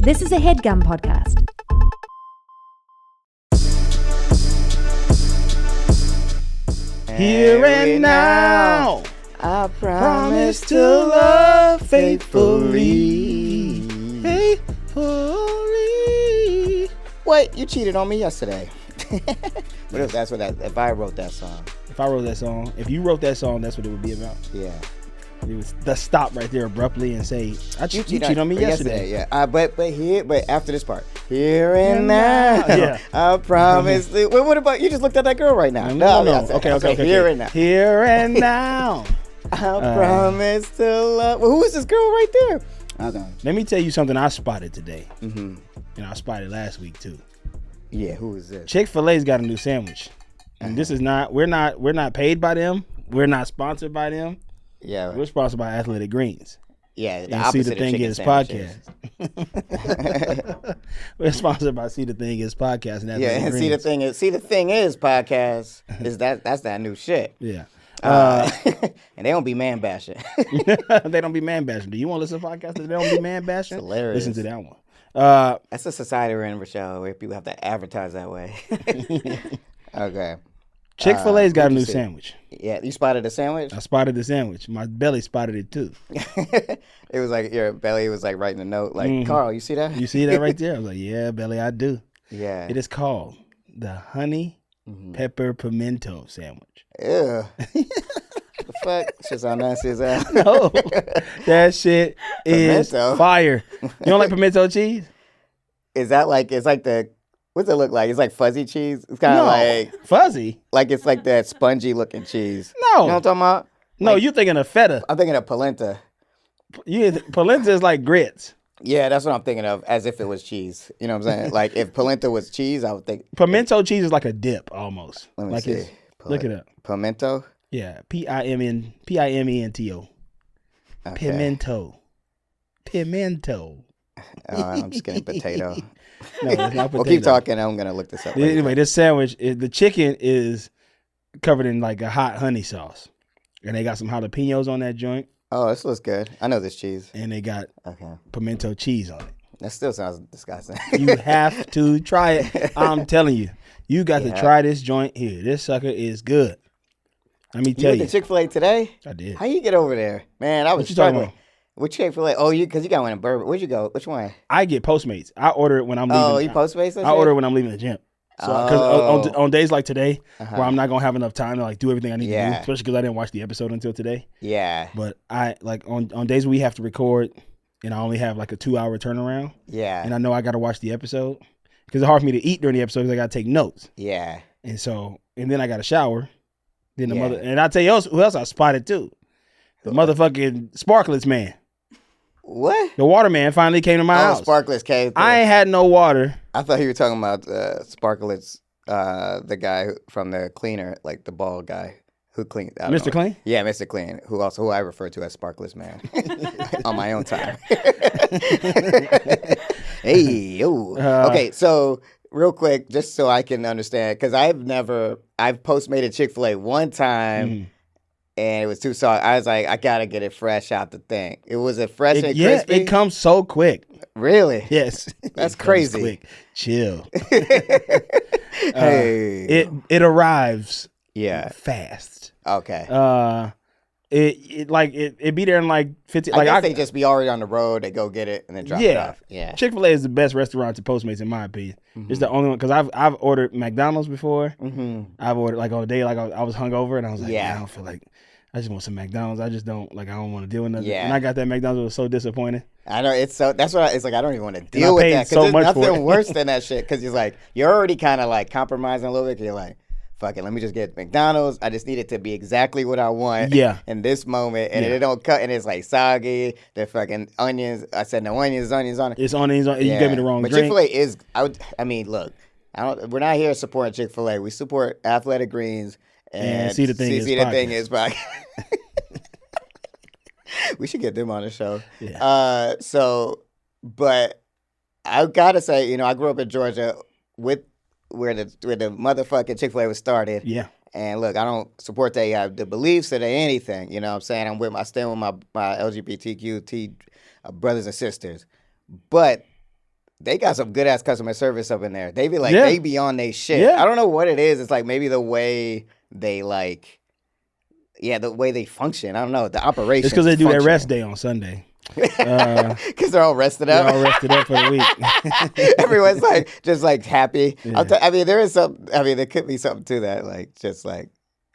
This is a Headgum podcast. Here and now, I promise to love faithfully. Faithfully. Wait, you cheated on me yesterday. But if I wrote that song. If I wrote that song, if you wrote that song, that's what it would be about. Yeah. It was the stop right there abruptly and say, you cheated on me yesterday. Yeah. But after this part, here and now, yeah. I promise. What about you? Just looked at that girl right now. No. Okay. Here and now. Here and now. I promise to love. Well, who is this girl right there? Okay. Let me tell you something I spotted today. Mm-hmm. And I spotted last week too. Yeah, who is this? Chick-fil-A's got a new sandwich. And this is not, we're not paid by them. We're not sponsored by them. Yeah. We're sponsored by Athletic Greens. Yeah, and See the Thing Is podcast. We're sponsored by See the Thing Is podcast. And and See the Thing Is podcast is that's that new shit. Yeah. And they don't be man bashing. They don't be man bashing. Do you want to listen to podcasts that they don't be man bashing? It's hilarious. Listen to that one. That's a society we're in, Rochelle, where people have to advertise that way. Okay. Chick-fil-A's got a new sandwich. Yeah, you spotted the sandwich? I spotted the sandwich. My belly spotted it too. It was like your belly was like writing a note, like, Carl, you see that? You see that right there? I was like, yeah, belly, I do. Yeah. It is called the honey pepper pimento sandwich. Ew. The fuck? Shit's all nasty as hell. No, that shit is Pimento? fire. You don't like pimento cheese? Is that like, it's like what's it look like? It's like fuzzy cheese? It's kind of like fuzzy. Like it's like that spongy looking cheese. No. You know what I'm talking about? No, like, you thinking of feta. I'm thinking of polenta. Polenta is like grits. Yeah, that's what I'm thinking of, as if it was cheese. You know what I'm saying? Like if polenta was cheese, I would think. Pimento cheese is like a dip almost. Let me see. Look it up. Pimento? Yeah, Pimento. Okay. Pimento. I'm just getting potato. No, it's not potato. Well, keep talking. I'm gonna look this up. Anyway, this sandwich, the chicken is covered in like a hot honey sauce, and they got some jalapenos on that joint. Oh, this looks good. I know this cheese. And they got pimento cheese on it. That still sounds disgusting. You have to try it. I'm telling you, you got to try this joint here. This sucker is good. Let me tell you. You went to Chick-fil-A today? I did. How you get over there, man? I was what you talking struggling. With Chick-fil-A? Oh, because you got one in Bourbon. Where'd you go? Which one? I get Postmates. I order it when I'm leaving. Oh, you Postmates? I order it when I'm leaving the gym. So, because on days like today, where I'm not gonna have enough time to like do everything I need to do, especially because I didn't watch the episode until today. Yeah. But I like on days we have to record, and I only have like a 2-hour turnaround. Yeah. And I know I got to watch the episode because it's hard for me to eat during the episode because I got to take notes. Yeah. And then I got to shower. Then and I tell you who else I spotted too, the motherfucking Sparklets man. What? The water man finally came to my house. Sparklets came through. I ain't had no water. I thought you were talking about Sparklets, the guy from the cleaner, like the bald guy who cleaned. Mr. Clean? Yeah, Mr. Clean, who I refer to as Sparklets man on my own time. Hey, yo. Okay, so real quick, just so I can understand, because I've Postmated Chick-fil-A one time. And it was too salty. I was like, I gotta get it fresh out the thing. Was it fresh and crispy? Yeah, it comes so quick. Really? Yes. That's crazy. Quick. Chill. Hey. It arrives. Yeah. Fast. Okay. It be there in like 15. I guess they just be already on the road. They go get it and then drop it off. Yeah. Chick-fil-A is the best restaurant to Postmates in my opinion. It's the only one because I've ordered McDonald's before. I've ordered like on a day like I was hungover and I was like, I don't feel like. I just want some McDonald's. I just don't I don't want to deal with nothing. Yeah. And I got that McDonald's. It was so disappointing. I know it's like I don't even want to deal with that because there's nothing worse than that shit. Because you're already kind of like compromising a little bit. You're like, fuck it, let me just get McDonald's. I just need it to be exactly what I want. In this moment, and it don't cut, and it's like soggy. The fucking onions. I said no onions on it. It's onions on. You gave me the wrong drink. But Chick-fil-A is. I mean, look, we're not here supporting Chick-fil-A. We support Athletic Greens. And See the Thing Is podcast. We should get them on the show. Yeah. But I gotta say, I grew up in Georgia where the motherfucking Chick-fil-A was started. Yeah. And look, I don't support the beliefs or anything. You know what I'm saying? I stand with my LGBTQ brothers and sisters. But They got some good ass customer service up in there. They be like, they be on they shit. Yeah. I don't know what it is. It's like maybe the way they like, the way they function. I don't know. The operation. It's because they do their rest day on Sunday. Because they're all rested up. They're all rested up for the week. Everyone's like, just like happy. Yeah. I mean, there is some. I mean, there could be something to that. Like, just like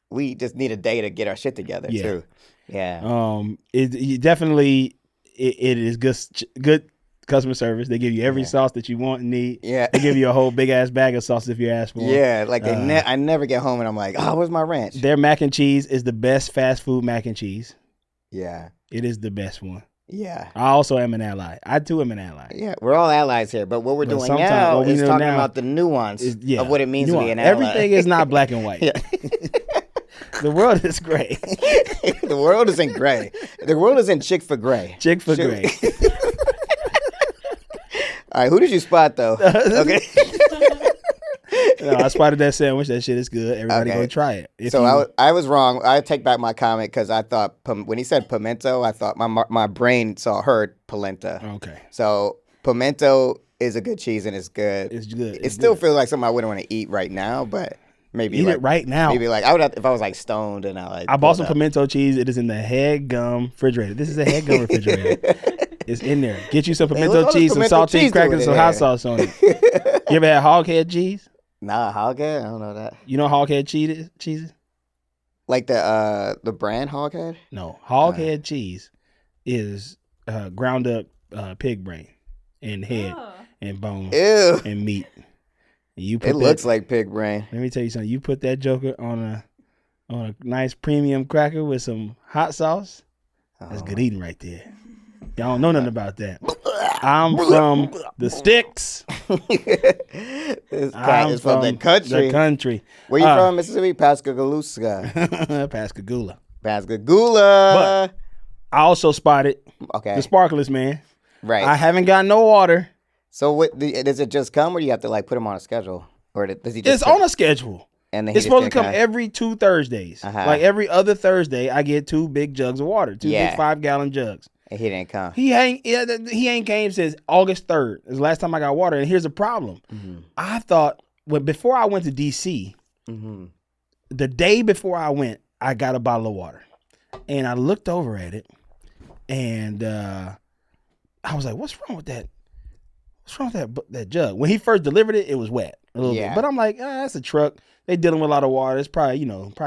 we just need a day to get our shit together too. Yeah. It definitely it is good customer service. They give you every sauce that you want and need. Yeah. They give you a whole big ass bag of sauce if you ask for it. Yeah, like I never get home and I'm like, where's my ranch? Their mac and cheese is the best fast food mac and cheese. Yeah. It is the best one. Yeah. I also am an ally. I too am an ally. Yeah, we're all allies here. But what we're doing now is talking about the nuance of what it means to be an ally. Everything is not black and white. The world is gray. The world isn't gray. The world is in Chick-fil-A. Chick-fil-A. All right, who did you spot though? Okay. No, I spotted that sandwich. That shit is good. Everybody go try it. So I was wrong. I take back my comment because I thought when he said pimento, I thought my brain heard polenta. Okay. So pimento is a good cheese and it's good. It's good. It still feels like something I wouldn't want to eat right now, but maybe eat it right now. Maybe like I would have, if I was like stoned and I bought some pimento cheese. It is in the Headgum refrigerator. This is a Headgum refrigerator. It's in there. Get you some pimento cheese, some saltine crackers, some hot sauce on it. You ever had hog head cheese? Nah, hog head? I don't know that. You know hog head cheese? Like the brand hog head? No, hog head cheese is ground up pig brain and head and bone and meat. And it looks like pig brain. Let me tell you something. You put that joker on a nice premium cracker with some hot sauce. That's good eating right there. Y'all don't know nothing about that. I'm from the sticks. This cat is from the country. The country. Where you from, Mississippi? Pascagoula. But I also spotted the sparklers, man. Right. I haven't got no water. So what does it just come, or do you have to like put him on a schedule, or does he just? It's on a schedule. And it's supposed to come every 2 Thursdays. Like every other Thursday, I get 2 big jugs of water, 2 big 5-gallon jugs. And he didn't come. He ain't came since August 3rd. It's the last time I got water. And here's the problem. Mm-hmm. I thought before I went to DC, the day before I went, I got a bottle of water, and I looked over at it, and I was like, "What's wrong with that? What's wrong with that jug?" When he first delivered it, it was wet a little bit, but I'm like, that's a truck. They dealing with a lot of water. It's probably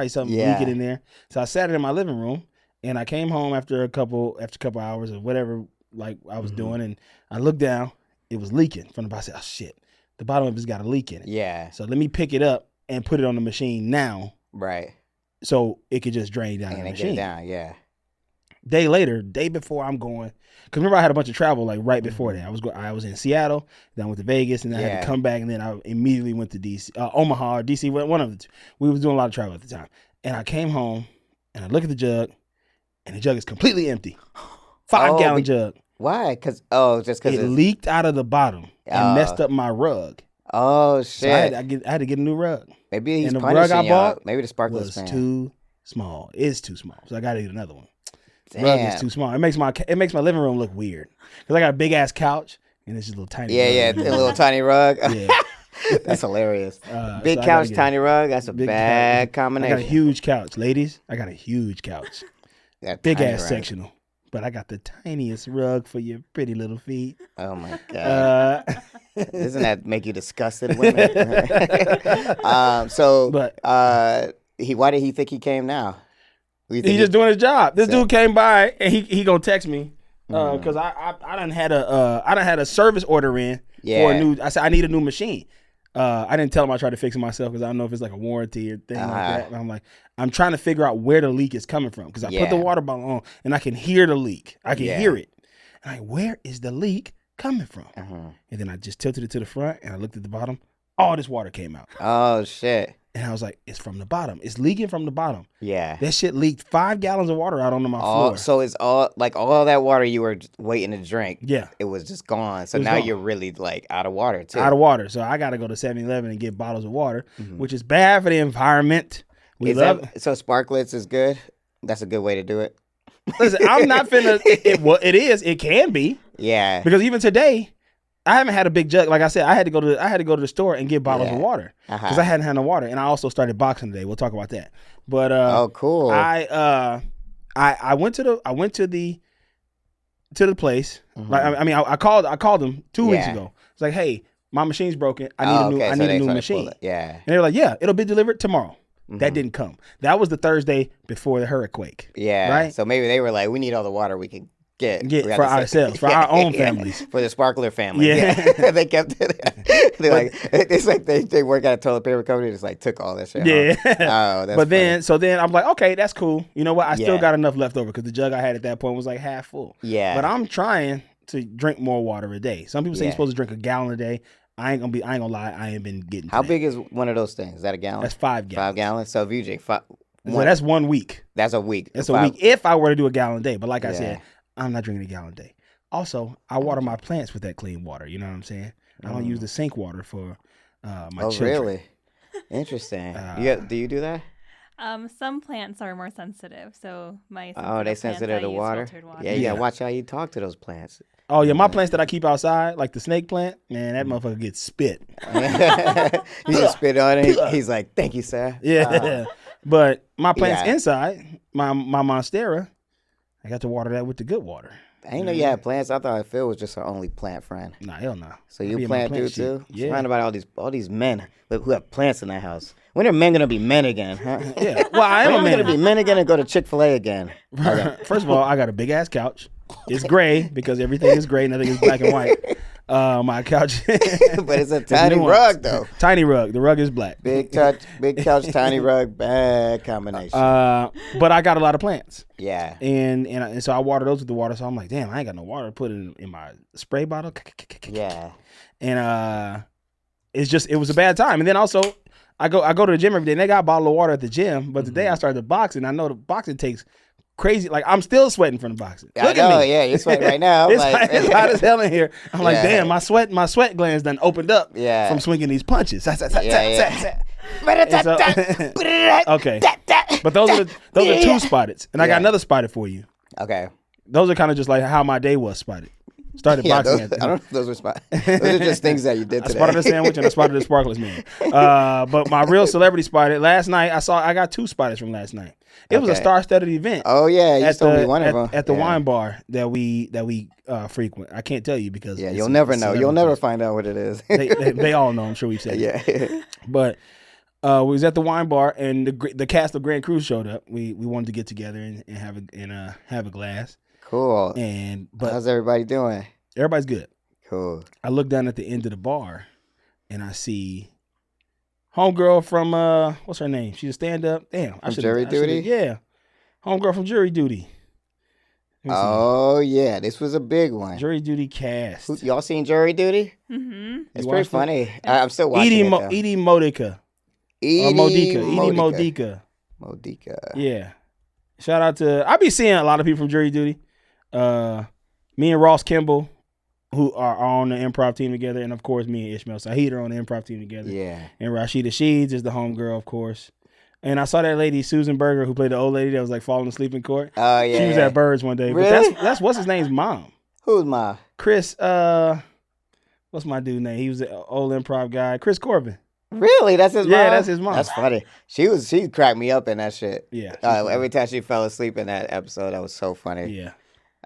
something leaking in there. So I sat it in my living room, and I came home after a couple hours of whatever like I was doing, and I looked down. It was leaking from the bottom. I said, "Oh shit, the bottom of it's got a leak in it." Yeah. So let me pick it up and put it on the machine now. Right. So it could just drain down the machine. Get it down, yeah. Day before I'm going, because remember I had a bunch of travel like right before that. I was in Seattle, then I went to Vegas, and then I had to come back, and then I immediately went to DC, Omaha or DC, one of the two. We was doing a lot of travel at the time, and I came home and I look at the jug, and the jug is completely empty, 5-gallon jug. Why? Because it leaked out of the bottom and messed up my rug. Oh shit! So I had to get a new rug. Maybe he's and the rug I bought, maybe the sparkler was too small. It's too small, so I got to get another one. Damn. Rug is too small. It makes my living room look weird because I got a big ass couch and it's just a little tiny. Yeah, a little tiny rug. Yeah, that's hilarious. Big couch, tiny rug. That's a bad combination. I got a huge couch, ladies. I got a huge couch. Big ass rug. Sectional. But I got the tiniest rug for your pretty little feet. Oh my god! Doesn't that make you disgusted, women? Why did he think he came now? He just doing his job. This dude came by and he gonna text me because I done had a service order in for a new. I said I need a new machine. I didn't tell him I tried to fix it myself because I don't know if it's like a warranty or thing like that. And I'm like, I'm trying to figure out where the leak is coming from because I put the water bottle on and I can hear the leak. I can hear it. And I'm like, where is the leak coming from? And then I just tilted it to the front and I looked at the bottom. All this water came out. Oh shit! And I was like, it's from the bottom. It's leaking from the bottom. Yeah. That shit leaked 5 gallons of water out onto my floor. So it's all that water you were waiting to drink. Yeah. It was just gone. So now you're really like out of water too. Out of water. So I got to go to 7-Eleven and get bottles of water, which is bad for the environment. So sparklets is good? That's a good way to do it? Listen, I'm not finna, it is, it can be. Yeah. Because even today, I haven't had a big jug. Like I said, I had to go to the store and get bottles of water because I hadn't had no water, and I also started boxing today. We'll talk about that. But oh, cool. I went to the place. Like I called them 2 weeks ago. It's like, hey, my machine's broken. I need a new machine. Yeah. And they were like, yeah, it'll be delivered tomorrow. That didn't come. That was the Thursday before the hurricane. Yeah. Right. So maybe they were like, we need all the water we can get for ourselves, for our own families, for the Sparkler family. Yeah. They kept it. They're like, it's like they work at a toilet paper company. Just like took all that shit. Yeah. Oh, that's. But then I'm like, okay, that's cool. You know what? I still got enough left over because the jug I had at that point was like half full. Yeah. But I'm trying to drink more water a day. Some people say you're supposed to drink a gallon a day. I ain't gonna lie. I ain't been getting. How big is one of those things? Is that a gallon? That's 5 gallons. 5 gallons. So if you drink that's 1 week. That's a week. That's a week. If I were to do a gallon a day, but like I said, I'm not drinking a gallon a day. Also, I water my plants with that clean water. You know what I'm saying? I don't use the sink water for my children. Oh, really? Interesting. Do you do that? Some plants are more sensitive, so my they sensitive to water. Yeah, you gotta watch how you talk to those plants. Oh yeah, my plants that I keep outside, like the snake plant, man, that motherfucker gets spit. You just spit on it. He's like, "Thank you, sir." Yeah, but my plants inside, my monstera, I got to water that with the good water. I didn't know you had plants. I thought Phil was just her only plant friend. Nah, hell no. So you plant dude too? Yeah. Find about all these men who have plants in their house. When are men gonna be men again? Huh? Yeah. Well, I am a man. Gonna be men again and go to Chick-fil-A again. First of all, I got a big ass couch. It's gray because everything is gray. Nothing is black and white. My couch, but it's a tiny rug though. Tiny rug. The rug is black. Big couch, tiny rug. Bad combination. But I got a lot of plants. Yeah. And so I water those with the water. So I'm like, damn, I ain't got no water to put in my spray bottle. Yeah. And it was a bad time. And then also I go to the gym every day and they got a bottle of water at the gym. But the day I started boxing, I know the boxing takes crazy. Like I'm still sweating from the boxing. Look at me. Yeah, you're sweating right now. It's hot as hell in here. I'm like, damn, my sweat glands done opened up from swinging these punches. Okay, but those are 2 spotted, and I got another spotted for you. Okay, those are kind of just like how my day was spotted. Started boxing. I don't know if those were spotted. Those are just things that you did today. I spotted a sandwich and I spotted a Sparklers man. But my real celebrity spotted last night. I got 2 spotters from last night. It was a star-studded event. Oh yeah, you told me one of them at the wine bar that we frequent. I can't tell you because you'll never know. You'll never find out what it is. they all know. I'm sure we've said it. But we was at the wine bar and the cast of Grand Cruise showed up. We wanted to get together and have a glass. Cool. But how's everybody doing? Everybody's good. Cool. I look down at the end of the bar and I see homegirl from what's her name? She's a stand-up. Damn. From Jury Duty? Yeah. Homegirl from Jury Duty. Oh yeah, this was a big one. Jury Duty cast. Y'all seen Jury Duty? Mm-hmm. It's pretty funny. I'm still watching it. Edie Modica. Modica. Yeah. Shout out to I be seeing a lot of people from Jury Duty. Me and Ross Kimball, who are on the improv team together, and of course me and Ishmael Saheed are on the improv team together. Yeah. And Rashida Sheeds is the homegirl, of course. And I saw that lady, Susan Berger, who played the old lady that was like falling asleep in court. Oh, yeah. She was at Birds one day. Really? But that's what's his name's mom. Who's mom? Chris, what's my dude's name? He was an old improv guy. Chris Corbin. Really? That's his mom? Yeah, that's his mom. That's funny. She cracked me up in that shit. Yeah. Every time she fell asleep in that episode, that was so funny. Yeah.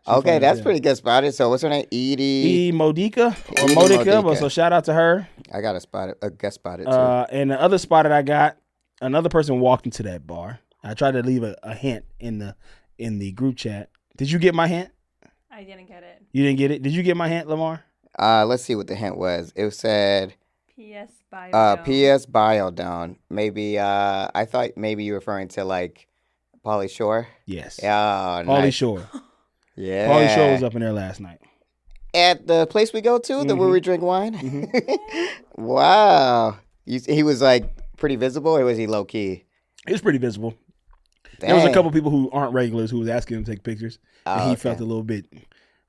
Okay, that's pretty good spotted. So what's her name? Edie Modica or Modica. But so shout out to her. I got a guest spotted too. And the other spotted I got, another person walked into that bar. I tried to leave a hint in the group chat. Did you get my hint? I didn't get it. You didn't get it? Did you get my hint, Lamar? Let's see what the hint was. It said PS Biodome. PS Biodome. Maybe I thought maybe you were referring to like Pauly Shore. Yes. Oh, Pauly nice. Shore. Yeah. Pauly Shore was up in there last night. At the place we go to, where we drink wine? Mm-hmm. Wow. He was like pretty visible, or was he low key? He was pretty visible. Dang. There was a couple people who aren't regulars who was asking him to take pictures. And he felt a little bit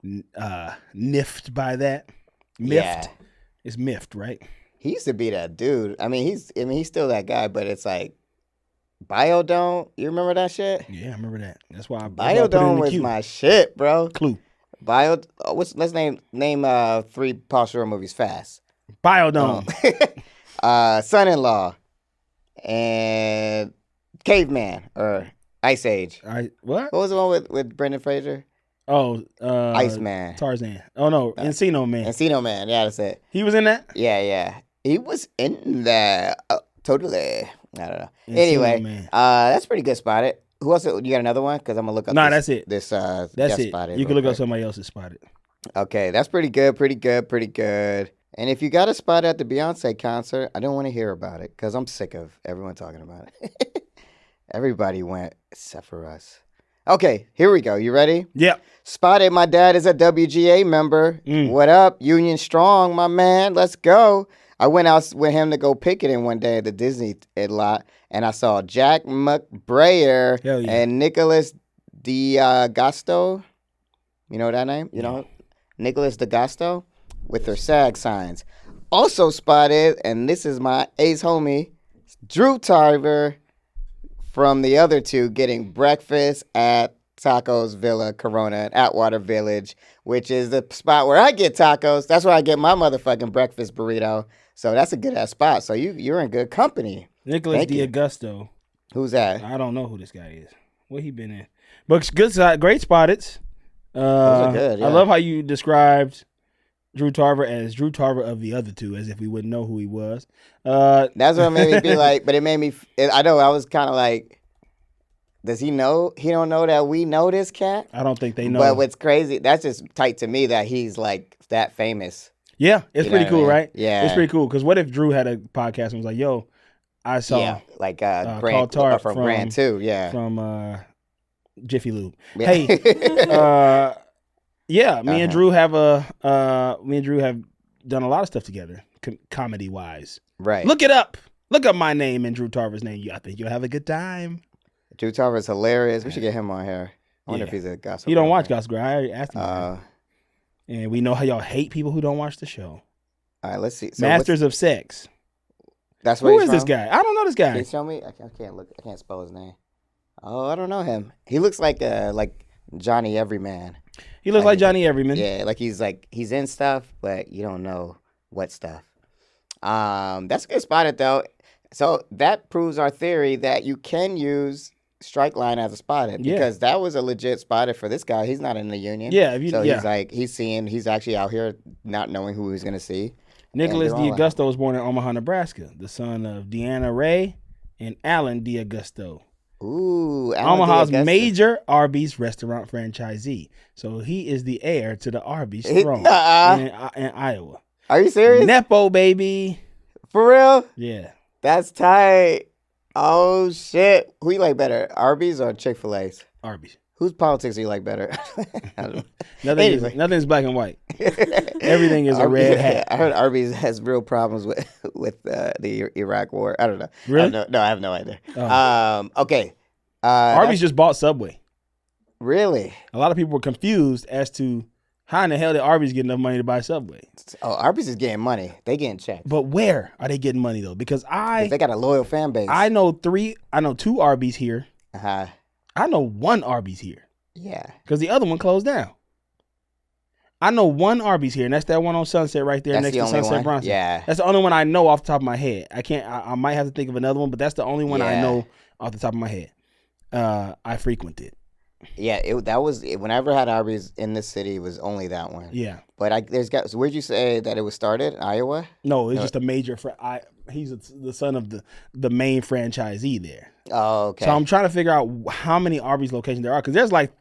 niffed by that. Miffed. Yeah. It's miffed, right? He used to be that dude. I mean, he's still that guy, but it's like Biodome. You remember that shit? Yeah, I remember that. That's why I Biodome was my shit, bro. Clue. Let's name 3 Paul Shore movies fast. Biodome. Son-in-Law. And Caveman or Ice Age. What? What was the one with Brendan Fraser? Oh, Iceman. Tarzan. Oh no, Encino Man. Encino Man. Yeah, that's it. He was in that. Yeah. He was in that. Totally. I don't know. Encino Anyway, Man. That's pretty good spotted. Who else? You got another one? Because I'm gonna look up. That's it. That's it. Spotted You can look up somebody else's spotted. Okay, that's pretty good. And if you got a spot at the Beyonce concert, I don't want to hear about it because I'm sick of everyone talking about it. Everybody went except for us. Okay, here we go. You ready? Yep. Spotted. My dad is a WGA member. What up? Union Strong, my man. Let's go. I went out with him to go picketing one day at the Disney lot, and I saw Jack McBrayer and Nicholas DeAgosto. You know that name? You know? Nicholas DeAgosto with their SAG signs. Also spotted, and this is my ace homie, Drew Tarver from the other two getting breakfast at Tacos Villa Corona at Atwater Village, which is the spot where I get tacos. That's where I get my motherfucking breakfast burrito. So that's a good ass spot. So you're in good company. Nicholas DeAgosto. Who's that? I don't know who this guy is. What he been in? But good side, great spotted. Those are good. Yeah. I love how you described Drew Tarver as Drew Tarver of the other two, as if we wouldn't know who he was. That's what made me be like. But it made me. I know. I was kind of like. Does he know? He don't know that we know this cat? I don't think they know. But what's crazy, that's just tight to me that he's like that famous. Yeah, it's pretty cool, right? Yeah. It's pretty cool. Because what if Drew had a podcast and was like, yo, I saw like Grant from Grant too, from Jiffy Lube. Yeah. Hey, me and Drew have done a lot of stuff together, comedy wise. Right. Look it up. Look up my name and Drew Tarver's name. I think you'll have a good time. Drew Tarver is hilarious. We should get him on here. I wonder if he's a gossip. He don't watch Gossip Girl. I already asked him. And we know how y'all hate people who don't watch the show. All right, let's see. So Masters of Sex. That's where Who is this guy? I don't know this guy. Can you show me? I can't look. I can't spell his name. Oh, I don't know him. He looks like Johnny Everyman. He looks like Johnny Everyman. Yeah, he's in stuff, but you don't know what stuff. That's good spotted though. So that proves our theory that you can use strike line as a spotted because that was a legit spotted for this guy. He's not in the union. Yeah. He's actually out here not knowing who he's going to see. Nicholas DeAgosto was born in Omaha, Nebraska, the son of Deanna Ray and Alan DeAgosto. Ooh, Omaha's major Arby's restaurant franchisee. So he is the heir to the Arby's throne in Iowa. Are you serious? Nepo, baby. For real? Yeah. That's tight. Oh, shit. Who you like better, Arby's or Chick-fil-A's? Arby's. Whose politics do you like better? I don't know. Nothing's black and white. Everything is a red hat. I heard Arby's has real problems with the Iraq war. I don't know. Really? I have no idea. Oh. Okay. Arby's just bought Subway. Really? A lot of people were confused as to how in the hell did Arby's get enough money to buy Subway? Oh, Arby's is getting money. They getting checks. But where are they getting money though? Because they got a loyal fan base. I know 2 Arby's here. Uh-huh. I know 1 Arby's here. Yeah. Because the other one closed down. I know 1 Arby's here, and that's that one on Sunset right there next to Sunset Bronson. Yeah. That's the only one I know off the top of my head. I might have to think of another one, but that's the only one I know off the top of my head. I frequented. Yeah, that was whenever I had Arby's in this city, it was only that one. Yeah. But so where'd you say that it was started? Iowa? No, it's just a major he's the son of the main franchisee there. Oh, okay. So I'm trying to figure out how many Arby's locations there are because there's like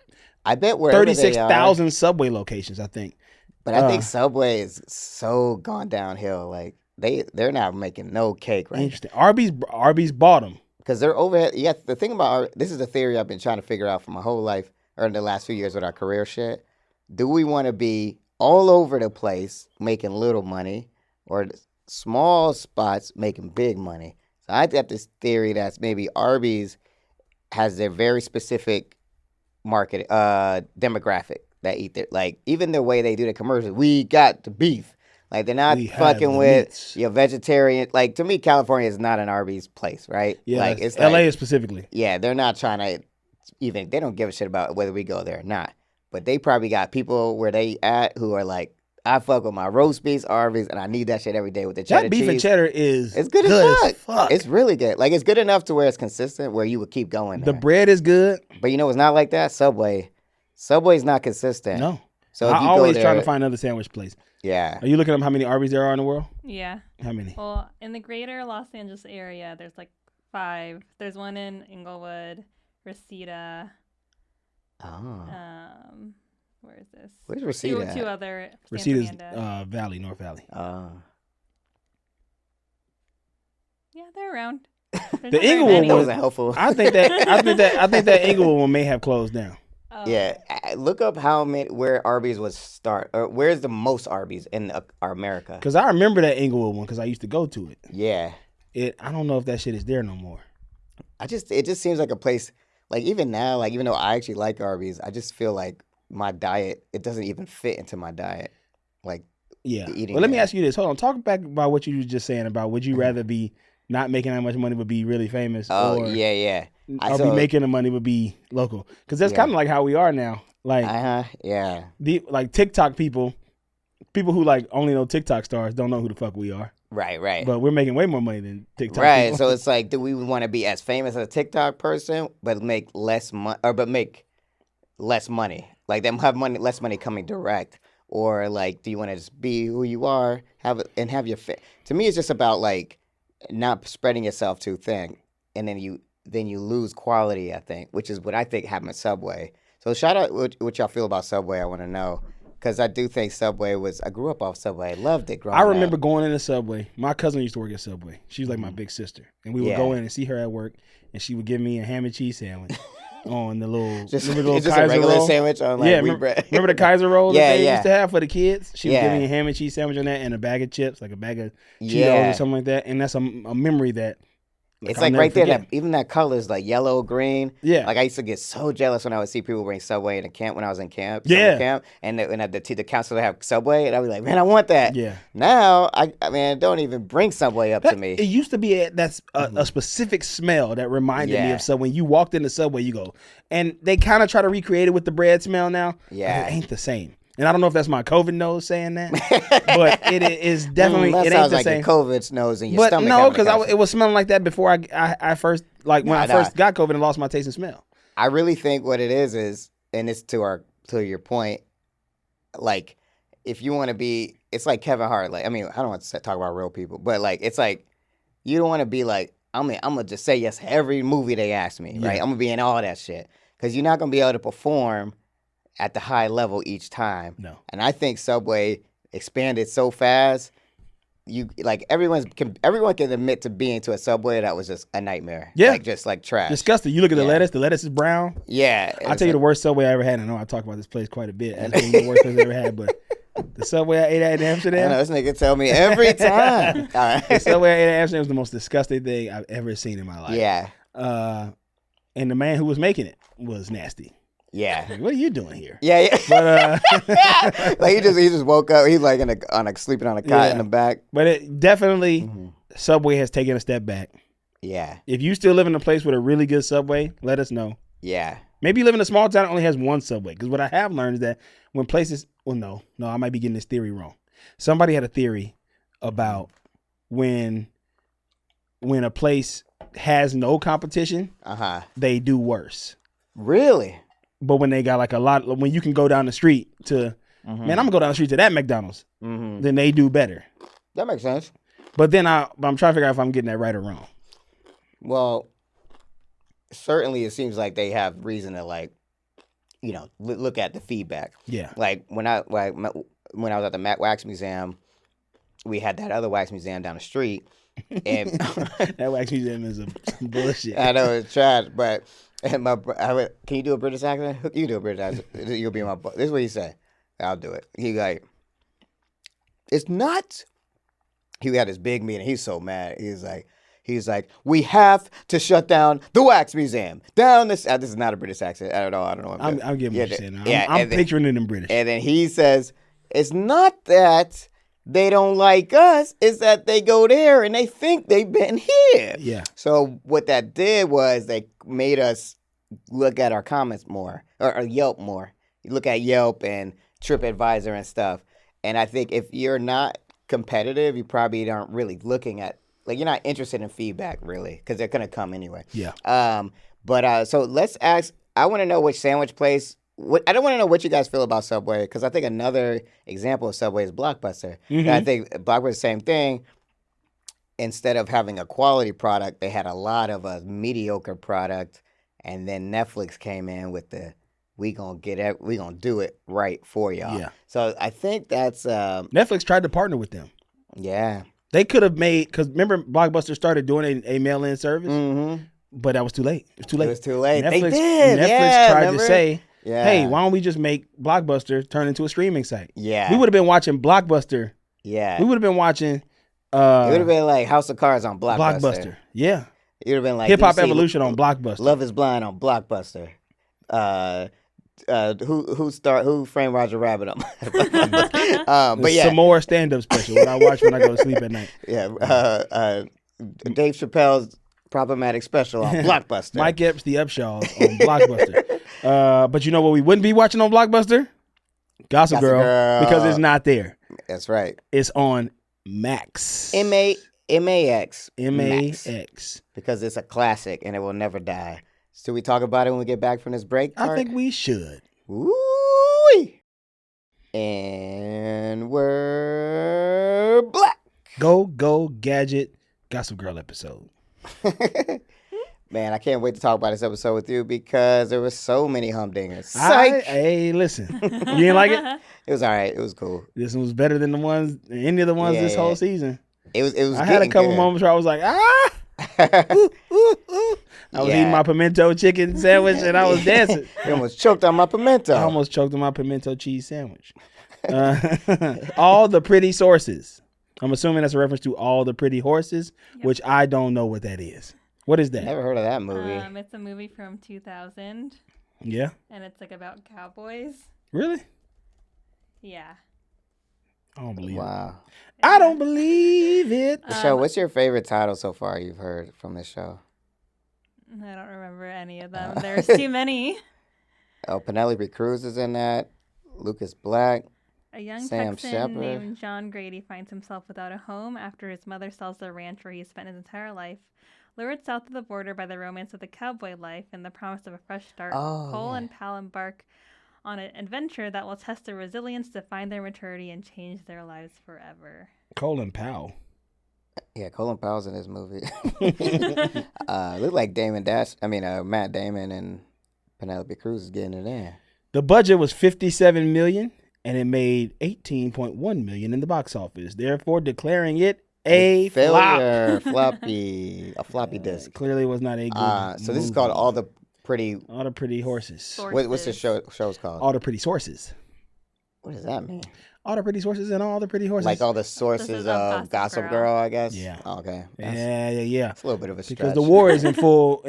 I bet 36,000 Subway locations, I think. But I think Subway is so gone downhill. Like they're not making no cake right. Interesting. Arby's bought them. Because they're overhead. Yeah, the thing about this is the theory I've been trying to figure out for my whole life or in the last few years with our career shit. Do we want to be all over the place making little money or small spots making big money? So I got this theory that's maybe Arby's has their very specific market demographic that eat their, like even the way they do the commercials. We got the beef. Like they're not fucking with your vegetarian. Like to me, California is not an Arby's place, right? Yeah, like it's LA specifically. Yeah, they're not trying to even. They don't give a shit about whether we go there or not. but they probably got people where they at who are like, I fuck with my roast beef, Arby's, and I need that shit every day with the cheddar cheese. That beef and cheddar is it's good as fuck. It's really good. Like, it's good enough to where it's consistent, where you would keep going there. The bread is good. But you know it's not like that? Subway. Subway's not consistent. No. So I'm always trying to find another sandwich place. Yeah. Are you looking up how many Arby's there are in the world? Yeah. How many? Well, in the greater Los Angeles area, there's like 5. There's one in Inglewood, Reseda. Oh. Where is this? Where's Reseda? Two other. Reseda's Valley, North Valley. Yeah, they're around. The Inglewood one wasn't helpful. I think that Inglewood one may have closed down. Oh. Yeah, look up where Arby's was start, or where's the most Arby's in our America? Because I remember that Inglewood one because I used to go to it. Yeah. I don't know if that shit is there no more. It just seems like a place, like even now, like even though I actually like Arby's, I just feel like my diet, it doesn't even fit into my diet. Like, yeah. Eating. Well, let me ask you this. Hold on. Talk back about what you were just saying about would you rather be not making that much money but be really famous? Oh, yeah. Or be making the money but be local? Because that's kind of like how we are now. Like, yeah. Like TikTok people who like only know TikTok stars don't know who the fuck we are. Right. But we're making way more money than TikTok. Right. People. So it's like, do we want to be as famous as a TikTok person, but make less money, but make less money? Like them have less money coming direct, or like, do you want to just be who you are, have your To me, it's just about like not spreading yourself too thin, and then you lose quality. I think, which is what I think happened at Subway. So shout out what y'all feel about Subway. I want to know. Because I do think Subway I grew up off Subway. I loved it growing up. I remember going into Subway. My cousin used to work at Subway. She was like my big sister. And we would go in and see her at work, and she would give me a ham and cheese sandwich on the little, just Kaiser a regular roll. Sandwich on like wheat bread. Remember the Kaiser roll that they used to have for the kids? She would give me a ham and cheese sandwich on that and a bag of chips, like a bag of Cheetos or something like that. And that's a memory that it's like right there, even that color is like yellow, green. Yeah. Like I used to get so jealous when I would see people bring Subway in a camp when I was in camp. Yeah. Camp, and the counselor have Subway, and I'd be like, man, I want that. Yeah. Now, I mean, don't even bring Subway up to me. It used to be a specific smell that reminded me of Subway. When you walked into Subway, you go, and they kind of try to recreate it with the bread smell now. Yeah. It ain't the same. And I don't know if that's my COVID nose saying that, but it is definitely. That it sounds ain't the like same. the COVID nose in your stomach. No, because it was smelling like that before I first when I first got COVID and lost my taste and smell. I really think what it is, and it's to your point, like if you want to be, it's like Kevin Hart. Like I mean, I don't want to talk about real people, but like it's like you don't want to be like I'm gonna just say yes to every movie they ask me, right? I'm gonna be in all that shit because you're not gonna be able to perform at the high level each time. No. And I think Subway expanded so fast. You like everyone can admit to being to a Subway that was just a nightmare. Yeah. Like just like trash. Disgusting. You look at the lettuce is brown. Yeah. I'll tell you the worst Subway I ever had. I know I talk about this place quite a bit. It's the worst place I ever had, but the Subway I ate at in Amsterdam. I know, this nigga tell me every time. All right. The Subway I ate at Amsterdam was the most disgusting thing I've ever seen in my life. Yeah. And the man who was making it was nasty. Yeah. Like, what are you doing here? Yeah. But like he just woke up. He's like sleeping on a cot in the back. But it definitely Subway has taken a step back. Yeah. If you still live in a place with a really good Subway, let us know. Yeah. Maybe you live in a small town that only has one Subway. Because what I have learned is that when places, no, I might be getting this theory wrong. Somebody had a theory about when a place has no competition, they do worse. Really? But when they got like when you can go down the street to, man, I'm gonna go down the street to that McDonald's, then they do better. That makes sense. But then I'm trying to figure out if I'm getting that right or wrong. Well, certainly it seems like they have reason to look at the feedback. Yeah. Like when I was at the Wax Museum, we had that other wax museum down the street, and that wax museum is some bullshit. I know it's trash, but. And can you do a British accent? You do a British accent. You'll be my boss. This is what he said. I'll do it. He like, it's not. He had this big meeting. He's so mad. He's like, we have to shut down the Wax Museum. Down this. This is not a British accent at all. I don't know. I'm getting what you're saying. I'm picturing it in British. And then he says, it's not that they don't like us. It's that they go there and they think they've been here. Yeah. So what that did was they made us look at our comments more or Yelp more. You look at Yelp and TripAdvisor and stuff. And I think if you're not competitive, you probably aren't really looking at, like, you're not interested in feedback really, because they're gonna come anyway. Yeah. So let's ask. I want to know which sandwich place. I don't want to know what you guys feel about Subway, because I think another example of Subway is Blockbuster. And I think Blockbuster, same thing. Instead of having a quality product, they had a lot of a mediocre product, and then Netflix came in with the we gonna do it right for y'all. Yeah. So I think that's Netflix tried to partner with them. Yeah. They could have made, because remember Blockbuster started doing a mail-in service, but that was too late. It was too late. Netflix tried to say, hey, why don't we just make Blockbuster turn into a streaming site? Yeah. We would have been watching Blockbuster. Yeah. We would have been watching. It would have been like House of Cards on Blockbuster. Yeah. It would have been like Hip Hop Evolution on Blockbuster. Love is Blind on Blockbuster. Who framed Roger Rabbit on but yeah, some more stand-up special what I watch when I go to sleep at night. Yeah. Dave Chappelle's problematic special on Blockbuster. Mike Epps, the Upshaws on Blockbuster. But you know what we wouldn't be watching on Blockbuster? Gossip Girl, because it's not there. That's right. It's on Max. M-A-X. M-A-X. Because it's a classic and it will never die. Should we talk about it when we get back from this break? I think we should. Ooh. And we're black. Go Gadget Gossip Girl episode. Man, I can't wait to talk about this episode with you because there were so many humdingers. Hey, listen. You didn't like it? It was all right. It was cool. This one was better than any of the ones this whole season. It was. I had a couple moments where I was like, ooh, ooh, ooh. I was eating my pimento chicken sandwich and I was dancing. I almost choked on my pimento. I almost choked on my pimento cheese sandwich. All the pretty sources. I'm assuming that's a reference to All the Pretty Horses, which I don't know what that is. What is that? Never heard of that movie. It's a movie from 2000. Yeah. And it's like about cowboys. Really? Yeah. I don't believe it. Wow. I don't believe it. Michelle, what's your favorite title so far you've heard from this show? I don't remember any of them. There's too many. Oh, Penelope Cruz is in that. Lucas Black. A young Sam Texan Shepard. named John Grady finds himself without a home after his mother sells the ranch where he spent his entire life. Lured south of the border by the romance of the cowboy life and the promise of a fresh start, Cole and Pal embark on an adventure that will test their resilience, define their maturity, and change their lives forever. Cole and Powell. Yeah, Colin Powell's in this movie. Look like Matt Damon and Penelope Cruz is getting it in. The budget was $57 million, and it made $18.1 million in the box office, therefore declaring it a failure. A floppy disk. Clearly was not a good so this is called All the Pretty Horses. What's the show's called? All the Pretty Sources. What does that mean? All the Pretty Sources and All the Pretty Horses. Like all the sources of Gossip Girl, I guess. Yeah. Oh, okay. Yeah. It's a little bit of a stretch. Because the war is in full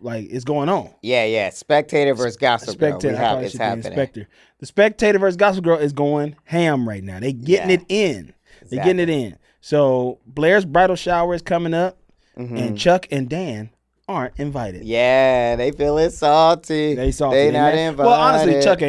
like it's going on. Yeah. Spectator versus Gossip Girl. It's happening. The Spectator versus Gossip Girl is going ham right now. They getting it in. Exactly. They're getting it in. So Blair's bridal shower is coming up, and Chuck and Dan aren't invited. Yeah, they feeling salty. They salty. They not invited. Well, honestly, Chuck